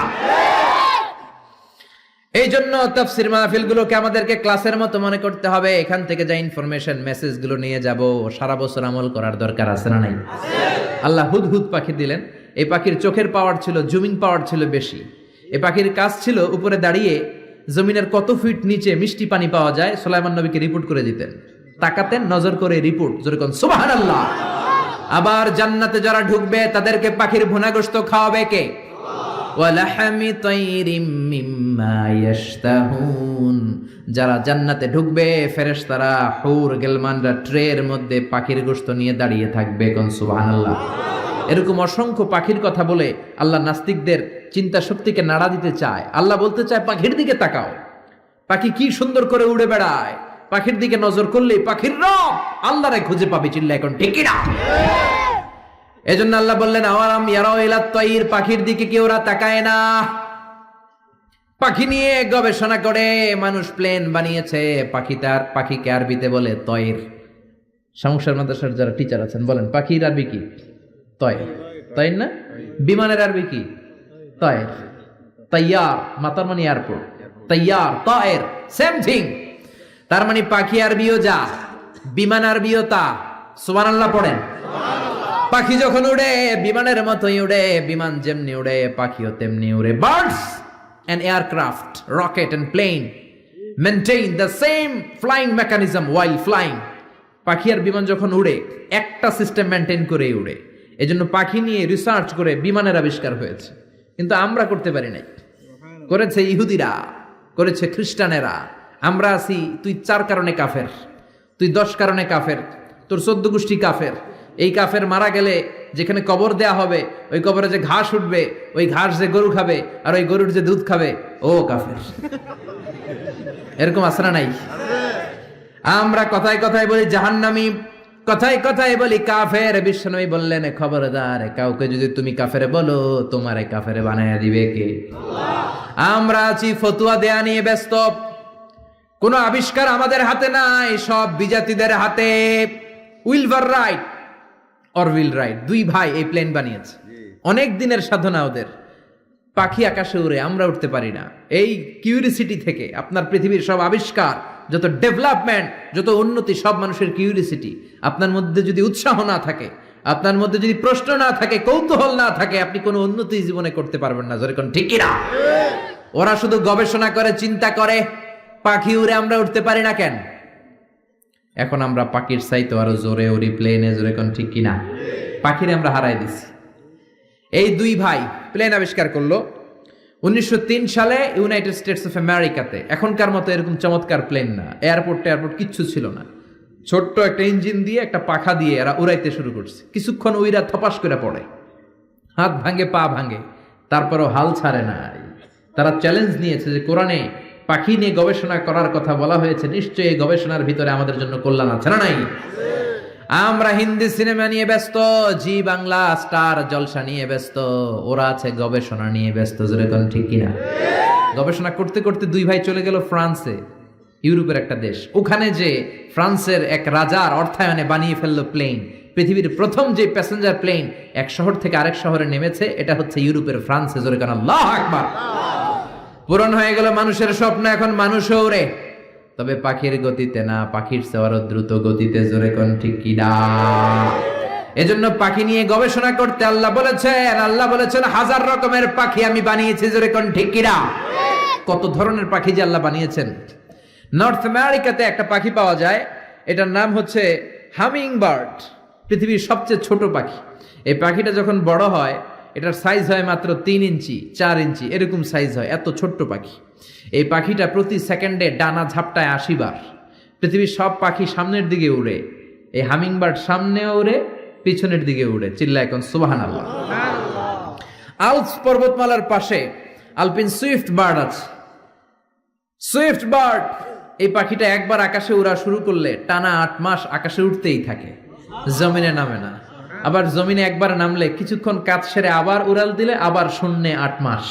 এই জন্য তাফসীর মাহফিলগুলোকে আমাদেরকে ক্লাসের মতো মনে করতে হবে। এখান থেকে যা ইনফরমেশন, মেসেজগুলো নিয়ে যাব, সারা বছর আমল করার দরকার আছে না নাই? আল্লাহ হুদহুদ পাখি দিলেন। এই পাখির চোখের পাওয়ার ছিল, জুমিং পাওয়ার ছিল বেশি। এই পাখির কাজ ছিল উপরে দাঁড়িয়ে জমিনের কত ফিট নিচে মিষ্টি পানি পাওয়া যায় সুলাইমান নবীকে রিপোর্ট করে দিতেন। তাকাতেন, নজর করে রিপোর্ট, যেরকম সুবহানাল্লাহ। আবার জান্নাতে যারা ঢুকবে তাদেরকে পাখির ভুনা গোশত খাওয়াবে কে? ওয়ালাহামি তাইরিম মিম্মা ইয়াশতাহুন। যারা জান্নাতে ঢুকবে ফেরেশতারা, হুর গেলমানরা ট্রের মধ্যে পাখির গোশত নিয়ে দাঁড়িয়ে থাকবে। কোন সুবহানাল্লাহ। এরকম অসংখ্য পাখির কথা বলে আল্লাহ নাস্তিকদের চিন্তা শক্তিকে নাড়া দিতে চায়। আল্লাহ বলতে চায়, পাখির দিকে তাকাও, পাখি কি সুন্দর করে উড়ে বেড়ায়। পাখির দিকে নজর করলে পাখির রব আল্লাহরে খুঁজে পাবে। চিল্লা এখন ঠিক কিনা? এজন্য আল্লাহ বললেন, আওয়ালাম ইয়ারাউ ইলাত তাইর, পাখির দিকে কি ওরা তাকায় না? পাখি নিয়ে গবেষণা করে মানুষ প্লেন বানিয়েছে। পাখিকে আরবিতে বলে তয়র। সংসার মাদ্রাসার যারা টিচার আছেন বলেন, পাখির আরবি কি? তয়র। তয়র না? বিমানের আরবি কি? তয়র। তাইয়ার, মাতার মানে এয়ারপোর্ট। তাইয়ার, তয়র, সেম থিং। তার মানে পাখি আরবিও যা, বিমান আরবিও তা। সুবহানাল্লাহ পড়েন। পাখি যখন উড়ে বিমানের মতোই উড়ে, বিমান যেমনি উড়ে পাখিও তেমনি উড়ে। Birds and aircraft, rocket and plane maintain the same flying mechanism while flying. পাখি আর বিমান যখন উড়ে একটা সিস্টেম মেনটেন করে উড়ে। এজন্য পাখি নিয়ে রিসার্চ করে বিমানের আবিষ্কার হয়েছে। কিন্তু আমরা করতে পারি নাই। করেছে ইহুদিরা, করেছে খ্রিস্টানেরা। আমরা আছি, তুই 4 কারণে কাফের, তুই 10 কারণে কাফের, তোর 14 গোষ্ঠী কাফের। এই কাফের মারা গেলে যেখানে কবর দেয়া হবে, ওই কবরে যে ঘাস উঠবে, ওই ঘাস যে গরু খাবে, আর ওই গরুর যে দুধ খাবে, ও কাফের। এরকম আছে না নাই? আমরা কথায় কথায় বলি জাহান্নামী, কথায় কথায় বলি কাফের। বিশ্বনবী বললেন, খবরদার, কাউকে যদি তুমি কাফের বলো, তোমারে কাফের বানায় দিবে কে? আমরা আছি ফতুয়া দেয়া নিয়ে ব্যস্ত। কোনো আবিষ্কার আমাদের হাতে নাই, সব বিজাতিদের হাতে। উইলভার রাইট অরভিল রাইট, 2 ভাই এই প্লেন বানিয়েছে। অনেক দিনের সাধনা ওদের। পাখি আকাশে উড়ে, আমরা উঠতে পারি না। এই কিউরিসিটি থেকে আপনার পৃথিবীর সব আবিষ্কার, যত ডেভেলপমেন্ট, যত উন্নতি, সব মানুষের কিউরিসিটি। আপনার মধ্যে যদি উৎসাহ না থাকে, আপনার মধ্যে যদি প্রশ্ন না থাকে, কৌতূহল না থাকে, আপনি কোনো উন্নতি জীবনে করতে পারবেন না। যেরকম ঠিক কিনা? ওরা শুধু গবেষণা করে, চিন্তা করে। পাখি উড়ে, আমরা উঠতে পারি না কেন? এখন আমরা পাখির চাইতে আরো জোরে উড়ি, প্লেনে। জোরে কোন ঠিক কিনা? পাখিরে আমরা হারাই দিছি। এই 2 ভাই প্লেন আবিষ্কার করলো, 1903 সালে ইউনাইটেড স্টেটস অফ আমেরিকাতে এখনকার মতো এরকম চমৎকার প্লেন না, এয়ারপোর্ট কিচ্ছু ছিল না, ছোট্ট একটা ইঞ্জিন দিয়ে একটা পাখা দিয়ে এরা উড়াইতে শুরু করছে। কিছুক্ষণ উইরা থপাস করে পড়ে, হাত ভাঙে পা ভাঙে, তারপরও হাল ছাড়ে না। তারা চ্যালেঞ্জ নিয়েছে যে কোরআনে পাখি নিয়ে গবেষণা করার কথা বলা হয়েছে, নিশ্চয়ই এই গবেষণার ভিতরে আমাদের জন্য কল্যাণ আছে না নাই? আমরা হিন্দি সিনেমা নিয়ে ব্যস্ত, জি বাংলা স্টার জলসা নিয়ে ব্যস্ত, ওরা আছে গবেষণা নিয়ে ব্যস্ত। যেরকম ঠিক কিনা? গবেষণা করতে করতে দুই ভাই চলে গেল ফ্রান্সে, ইউরোপের একটা দেশ। ওখানে যে ফ্রান্সের এক রাজার অর্থায়নে বানিয়ে ফেললো প্লেন, পৃথিবীর প্রথম যে প্যাসেঞ্জার প্লেন এক শহর থেকে আরেক শহরে নেমেছে, এটা হচ্ছে ইউরোপের ফ্রান্সে। জোরে কান আল্লাহু আকবার। পূরণ হয়ে গেল মানুষের স্বপ্ন, এখন মানুষও ওড়ে, তবে পাখির গতিতে না, পাখির চেয়ে আরো দ্রুত গতিতে। জোরে কোন ঠিক কিনা? এজন্য পাখি নিয়ে গবেষণা করতে আল্লাহ বলেছেন হাজার রকমের পাখি আমি বানিয়েছি। জোরে কোন ঠিক কিনা? কত ধরনের পাখি যে আল্লাহ বানিয়েছেন। নর্থ আমেরিকাতে একটা পাখি পাওয়া যায়, এটার নাম হচ্ছে হামিং বার্ড, পৃথিবীর সবচেয়ে ছোট পাখি। এই পাখিটা যখন বড় হয়, এটার সাইজ হয় মাত্র 3 ইঞ্চি 4 ইঞ্চি এরকম সাইজ হয়, এত ছোট্ট পাখি। এই পাখিটা প্রতি সেকেন্ডে ডানা ঝাপটায় 80 বার। পৃথিবীর সব পাখি সামনের দিকে উড়ে, এই হামিং বার্ড সামনেও উড়ে, পিছনের দিকে উড়ে। চিল্লা এখন সুবহানাল্লাহ। আল্পস পর্বতমালার পাশে আলপিন সুইফট বার্ড আছে। সুইফট বার্ড এই পাখিটা একবার আকাশে উড়া শুরু করলে টানা 8 মাস আকাশে উঠতেই থাকে, জমিনে নামে না। আবার জমিনে একবার নামলে কিছুক্ষণ কাজ সেরে আবার উড়াল দিলে আবার শূন্যে 8 মাস।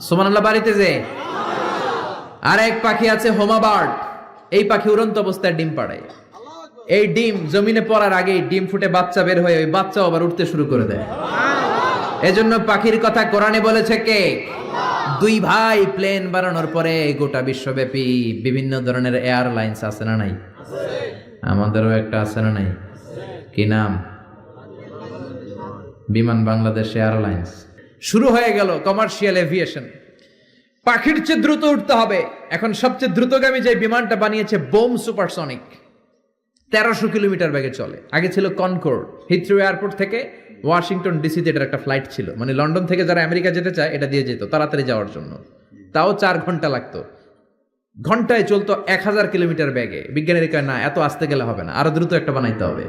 সুবহানাল্লাহ। বাড়িতে যে আর এক পাখি আছে হোমা বার্ড, এই পাখি উড়ন্ত অবস্থায় ডিম পাড়ায়। এই ডিম জমিনে পড়ার আগেই ডিম ফুটে বাচ্চা বের হয়ে ওই বাচ্চাও আবার উঠতে শুরু করে দেয়। এজন্য পাখির কথা কোরআনে বলেছে কে? দুই ভাই প্লেন বানানোর পরে গোটা বিশ্বব্যাপী বিভিন্ন ধরনের এয়ারলাইন্স আছে না নাই? আমাদেরও একটা আছে না নাই? কি নাম? বিমান বাংলাদেশ এয়ারলাইন্স। শুরু হয়ে গেল কমার্শিয়াল এভিয়েশন। পাখির চেয়ে দ্রুত উঠতে হবে। এখন সবচেয়ে দ্রুতগামী যে বিমানটা বানিয়েছে বোম সুপারসনিক, 1300 কিলোমিটার বেগে চলে। আগে ছিল কনকর্ড, হিথ্রো এয়ারপোর্ট থেকে ওয়াশিংটন ডিসিতে এটার একটা ফ্লাইট ছিল, মানে লন্ডন থেকে যারা আমেরিকা যেতে চায় এটা দিয়ে যেত তাড়াতাড়ি যাওয়ার জন্য। তাও 4 ঘন্টা লাগতো। ঘন্টায় চলতো 1000 কিলোমিটার বেগে। বিজ্ঞানীরা কয় না, এত আস্তে গেলে হবে না, আরো দ্রুত একটা বানাইতে হবে।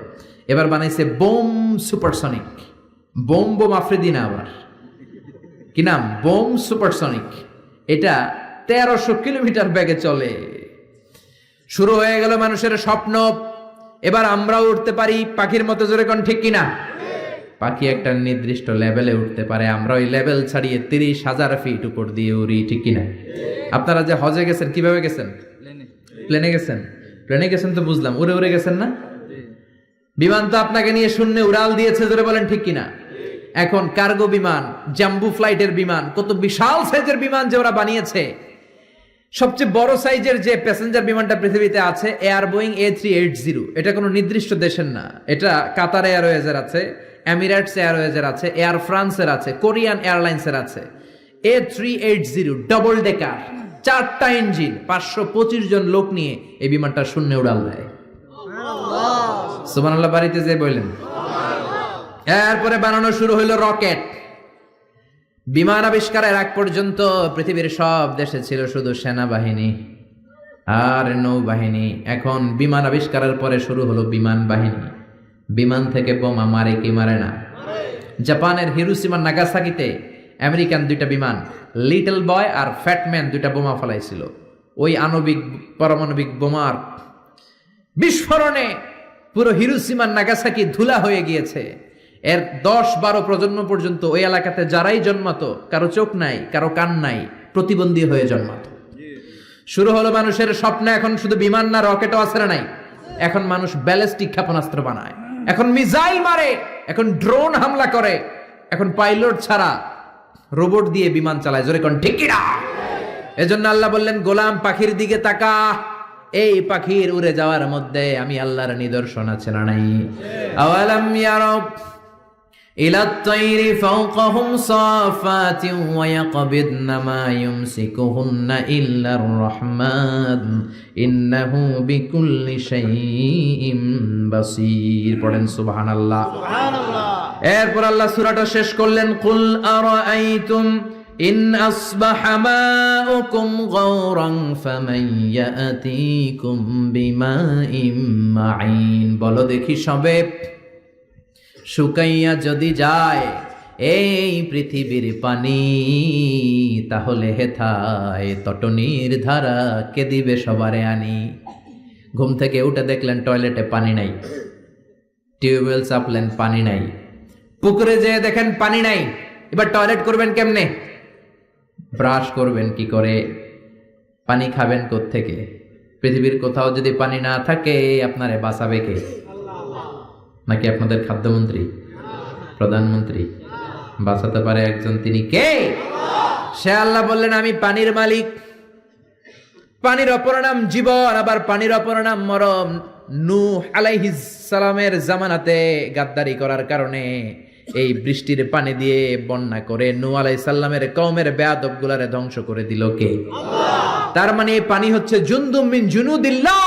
এবার বানাইছে বোম সুপারসনিক। বোম আফ্রিদি না, আবার কি নাম? Bomb supersonic. এটা 1300 কিলোমিটার বেগে চলে। শুরু হয়ে গেল মানুষের স্বপ্ন, এবার আমরাও উঠতে পারি পাখির মতো। জোরে কোন ঠিক কিনা? পাখি একটা নির্দিষ্ট লেভেলে উঠতে পারে, আমরা ওই লেভেল ছাড়িয়ে 30,000 ফিট উপর দিয়ে উড়ি, ঠিক কিনা? আপনারা যে হজে গেছেন কিভাবে গেছেন? প্লেনে গেছেন। প্লেনে গেছেন তো বুঝলাম, উড়ে উড়ে গেছেন না? বিমান তো আপনাকে নিয়ে শূন্যে উড়াল দিয়েছে। জোরে বলেন ঠিক কিনা? এখন কার্গো বিমান, জাম্বু ফ্লাইটের বিমান, কত বিশাল সাইজের বিমান যে ওরা বানিয়েছে। সবচেয়ে বড় সাইজের যে প্যাসেঞ্জার বিমানটা পৃথিবীতে আছে এয়ার বোয়িং A380। এটা কোনো নির্দিষ্ট দেশের না, এটা কাতার এয়ারওয়েজের আছে, এমিরেটস এয়ারওয়েজের আছে, এয়ার ফ্রান্সের আছে, কোরিয়ান এয়ারলাইন্সের আছে। A380 ডবল ডেকার, 4টা ইঞ্জিন, 525 জন লোক নিয়ে এই বিমানটা শূন্যে উড়াল দেয়। সুবহানাল্লাহ। বাড়িতে যে বললেন। এরপরে বানানো শুরু হইল রকেট। বিমান আবিষ্কারের আগ পর্যন্ত পৃথিবীর সব দেশে ছিল শুধু সেনাবাহিনী আর নৌবাহিনী। এখন বিমান আবিষ্কারের পরে শুরু হলো বিমান বাহিনী। বিমান থেকে বোমা মারে কি মারে না? জাপানের হিরোশিমা নাগাসাকিতে আমেরিকান 2টা বিমান, লিটল বয় আর ফ্যাটম্যান, 2টা বোমা ফলাইছিল। ওই আণবিক পারমাণবিক বোমার বিস্ফোরণে পুরো হিরোশিমা নাগাসাকি ধুলা হয়ে গিয়েছে। এর 10-12 প্রজন্ম পর্যন্ত ওই এলাকাতে যারাই জন্মাতো, কারো চোখ নাই, কারো কান নাই, প্রতিবন্ধী হয়ে জন্মাতো। শুরু হলো মানুষের স্বপ্ন। এখন শুধু বিমান না, রকেটও আছে না নাই? এখন মানুষ ব্যালিস্টিক ক্ষেপণাস্ত্র বানায়, এখন মিসাইল মারে, এখন ড্রোন হামলা করে, এখন পাইলট ছাড়া রোবট দিয়ে বিমান চালায়। জোরে কোন ঠিক কিনা? এজন্য আল্লাহ বললেন, গোলাম পাখির দিকে তাকা, এই পাখির উড়ে যাওয়ার মধ্যে আমি আল্লাহর নিদর্শন আছে না নাই? আওয়ালাম ইয়ারাউ ইলা আত-তাইরি ফাওকাহুম সাফাতিন ওয়া ইয়াকবিদনা মা ইউমসিকুহুন্না ইল্লা আর-রাহমান ইন্নাহু বিকুল্লি শাইইন বাসীর। পড়েন সুবহানাল্লাহ। সুবহানাল্লাহ। এরপর আল্লাহ সূরাটা শেষ করলেন, কুল আরাআইতুম ইন আসবাহা মাউকুম গাওরান ফামান ইয়াতিকুম বিমাইম মাইন। বলো দেখি সবে, শুকাইয়া যদি যায় এই পৃথিবীর পানি, তাহলে হেথায় তটনির ধারা কে দিবে সবারে আনি। ঘুম থেকে উঠে দেখলেন টয়লেটে পানি নাই, টিউবওয়েল চাপলেন পানি নাই, পুকুরে যেয়ে দেখেন পানি নাই, এবার টয়লেট করবেন কেমনে? ব্রাশ করবেন কি করে? পানি খাবেন কোত্থেকে? পৃথিবীর কোথাও যদি পানি না থাকে আপনারে বাঁচাবে কে? নাকি আপনাদের খাদ্যমন্ত্রী, প্রধানমন্ত্রী? বাঁচাতে পারে একজন, তিনি কে? সে আল্লাহ বললেন আমি পানির মালিক। পানির অপর নাম জীবন, আবার পানির অপর নাম মরণ। নূহ আলাইহিস সালামের জামানাতে গাদ্দারি করার কারণে এই বৃষ্টির পানি দিয়ে বন্যা করে নূহ আলাইহিস সালামের কওমের বেয়াদব গুলারে ধ্বংস করে দিল কে? তার মানে এই পানি হচ্ছে জুনদুম মিন জুনুদিল্লাহ,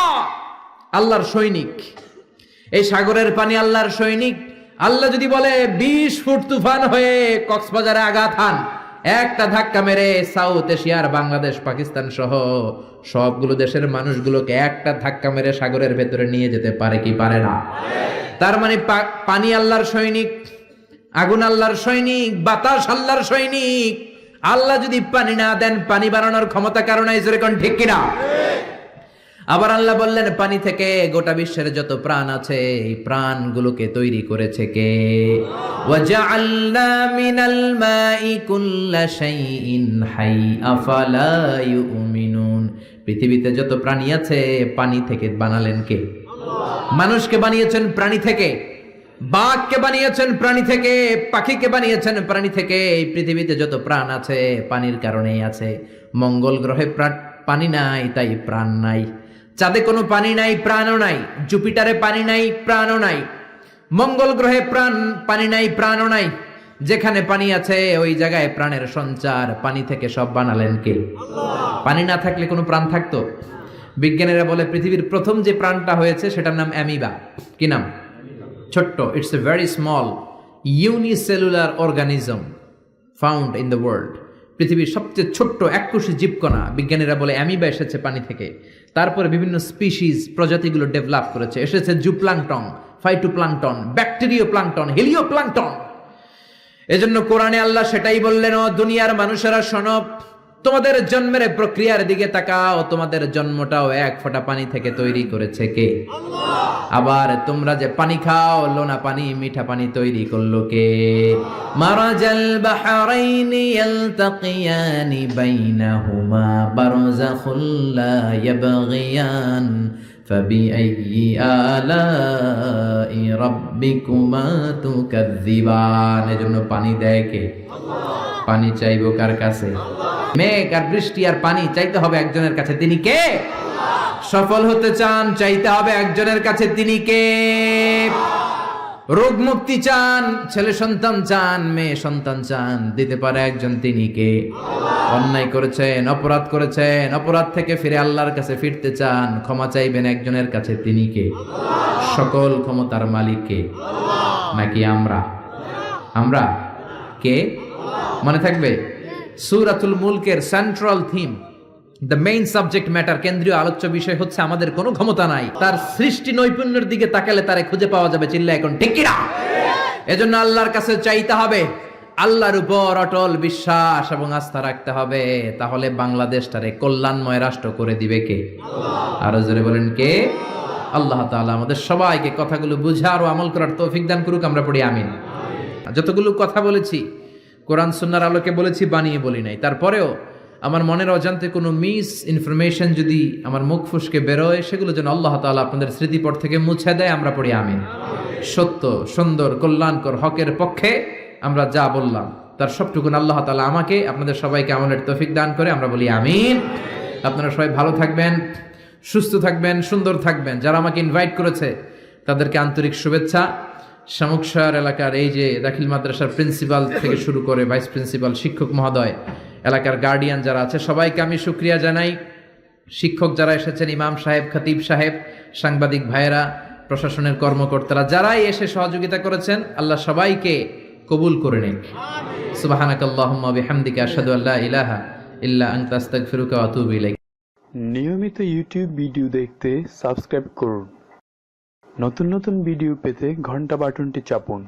আল্লাহর সৈনিক। এই সাগরের পানি আল্লাহর সৈনিক। আল্লাহ যদি বলে 20 ফুট তুফান হয়ে কক্সবাজারে আঘাত হান, একটা ধাক্কা মেরে সাউথ এশিয়ার বাংলাদেশ, পাকিস্তান সহ সবগুলো দেশের মানুষগুলোকে একটা ধাক্কা মেরে সাগরের ভেতরে নিয়ে যেতে পারে কি পারে না? তার মানে পানি আল্লাহর সৈনিক, আগুন আল্লাহর সৈনিক, বাতাস আল্লাহর সৈনিক। আল্লাহ যদি পানি না দেন, পানি বানানোর ক্ষমতা কারণ নাই, জোরে কোন ঠিক কিনা? আবার আল্লাহ বললেন পানি থেকে গোটা বিশ্বের যত প্রাণ আছে এই প্রাণগুলোকে তৈরি করেছে কে? ওয়াজআলনা মিনাল মাই কুল্লা শাইইন হাই আফালা ইউমিনুন। পৃথিবীতে যত প্রাণী আছে পানি থেকে বানালেন কে? মানুষকে বানিয়েছেন প্রাণী থেকে, বাঘকে বানিয়েছেন প্রাণী থেকে, পাখিকে বানিয়েছেন প্রাণী থেকে। এই পৃথিবীতে যত প্রাণ আছে পানির কারণেই আছে। মঙ্গল গ্রহে পানি নাই, তাই প্রাণ নাই। চাঁদে কোনো পানি নাই, প্রাণও নাই। জুপিটারে পানি নাই, প্রাণও নাই। মঙ্গল গ্রহে পানি নাই, প্রাণও নাই। যেখানে পানি আছে ওই জায়গায় প্রাণের সঞ্চার। পানি থেকে সব বানালেন কে? পানি না থাকলে কোনো প্রাণ থাকতো? বিজ্ঞানীরা বলে পৃথিবীর প্রথম যে প্রাণটা হয়েছে সেটার নাম অ্যামিবা। কি নাম? ছোট্ট, it's a very small unicellular organism found in the world. পৃথিবীর সবচেয়ে ছোট্ট এককোষী জীবকণা। বিজ্ঞানীরা বলে অ্যামিবা এসেছে পানি থেকে। তারপরে বিভিন্ন স্পিসিস, প্রজাতিগুলো ডেভেলপ করেছে। এসেছে zooplankton, phytoplankton, bacterio plankton, Helio plankton. এজন্য কোরআনে আল্লাহ সেটাই বললেন, ও দুনিয়ার মানুষেরা শোনো, তোমাদের জন্মের প্রক্রিয়ার দিকে তাকাও। তোমাদের জন্মটাও এক ফোঁটা পানি থেকে তৈরি করেছে কে? আবার তোমরা যে পানি খাও, লোনা পানি, মিঠা পানি তৈরি করলো কে? মারাজাল বাহরাইনি ইয়ালতাকিয়ানি বাইনাহুমা বারযাখুল লা ইয়াবগিয়ান ফাবিআইয়ি আলাই রাব্বিকুমা তুকাযযিবান। এজন্য পানি দেয় কে? পানি চাইবো কার কাছে? মেঘ আর বৃষ্টি আর পানি চাইতে হবে একজনের কাছে, তিনি কে? সফল হতে চান, চাইতে হবে একজনের কাছে, তিনি কে? রোগ মুক্তি চান, ছেলে সন্তান চান, মেয়ে সন্তান চান, দিতে পারে একজন, তিনি কে? অন্যায় করেছেন, অপরাধ করেছেন, অপরাধ থেকে ফিরে আল্লাহর কাছে ফিরতে চান, ক্ষমা চাইবেন একজনের কাছে, তিনি কে? সকল ক্ষমতার মালিক কে? নাকি আমরা? আমরা কে? মনে থাকবে সূরাতুল মুলকের central theme, the main subject matter, কেন্দ্রীয় আলোচ্য বিষয় হচ্ছে আমাদের কোনো ক্ষমতা নাই। তার সৃষ্টি নৈপুণ্যের দিকে তাকালে তারে খুঁজে পাওয়া যাবে। চিল্লা এখন ঠিক কিনা? এজন্য আল্লাহর কাছে চাইতে হবে, আল্লাহর উপর অটল বিশ্বাস এবং আস্থা রাখতে হবে। তাহলে বাংলাদেশটারে কল্যাণময় রাষ্ট্র করে দিবে কে? আরো জোরে বলেন কে? আল্লাহ তাআলা আমাদের সবাইকে কথাগুলো বুঝার ও আমল করার তৌফিক দান করুক। আমরা পড়ি আমিন। যতগুলো কথা বলেছি কোরআন সুন্নাহর আলোকে বলেছি, বানিয়ে বলি নাই। তারপরেও আমার মনের অজান্তে কোনো মিস ইনফরমেশন যদি আমার মুখ ফুসকে বেরোয়, সেগুলো যেন আল্লাহ তাআলা আপনাদের স্মৃতিপট থেকে মুছে দেয়। আমরা পড়ি আমিন। সত্য, সুন্দর, কল্যাণকর, হকের পক্ষে আমরা যা বললাম তার সবটুকুন আল্লাহ তাআলা আমাকে, আপনাদের সবাইকে আমলের তৌফিক দান করে। আমরা বলি আমিন। আপনারা সবাই ভালো থাকবেন, সুস্থ থাকবেন, সুন্দর থাকবেন। যারা আমাকে ইনভাইট করেছে তাদেরকে আন্তরিক শুভেচ্ছা। শামুকশার এলাকার এই যে দাখিল মাদ্রাসার প্রিন্সিপাল থেকে শুরু করে ভাইস প্রিন্সিপাল, শিক্ষক মহোদয়, এলাকার গার্ডিয়ান যারা আছে সবাইকে আমি শুকরিয়া জানাই। শিক্ষক যারা এসেছেন, ইমাম সাহেব, খতিব সাহেব, সাংবাদিক ভাইয়েরা, প্রশাসনের কর্মকর্তারা, যারাই এসে সহযোগিতা করেছেন, আল্লাহ সবাইকে কবুল করে নিক। সুবহানাকাল্লাহুম্মা ওয়া বিহামদিকা আশহাদু আল লা ইলাহা ইল্লা আনতা আস্তাগফিরুকা ওয়া আতুবু ইলাইক। নিয়মিত ইউটিউব ভিডিও দেখতে সাবস্ক্রাইব করুন। নতুন নতুন ভিডিও পেতে ঘন্টা বাটনটি চাপুন।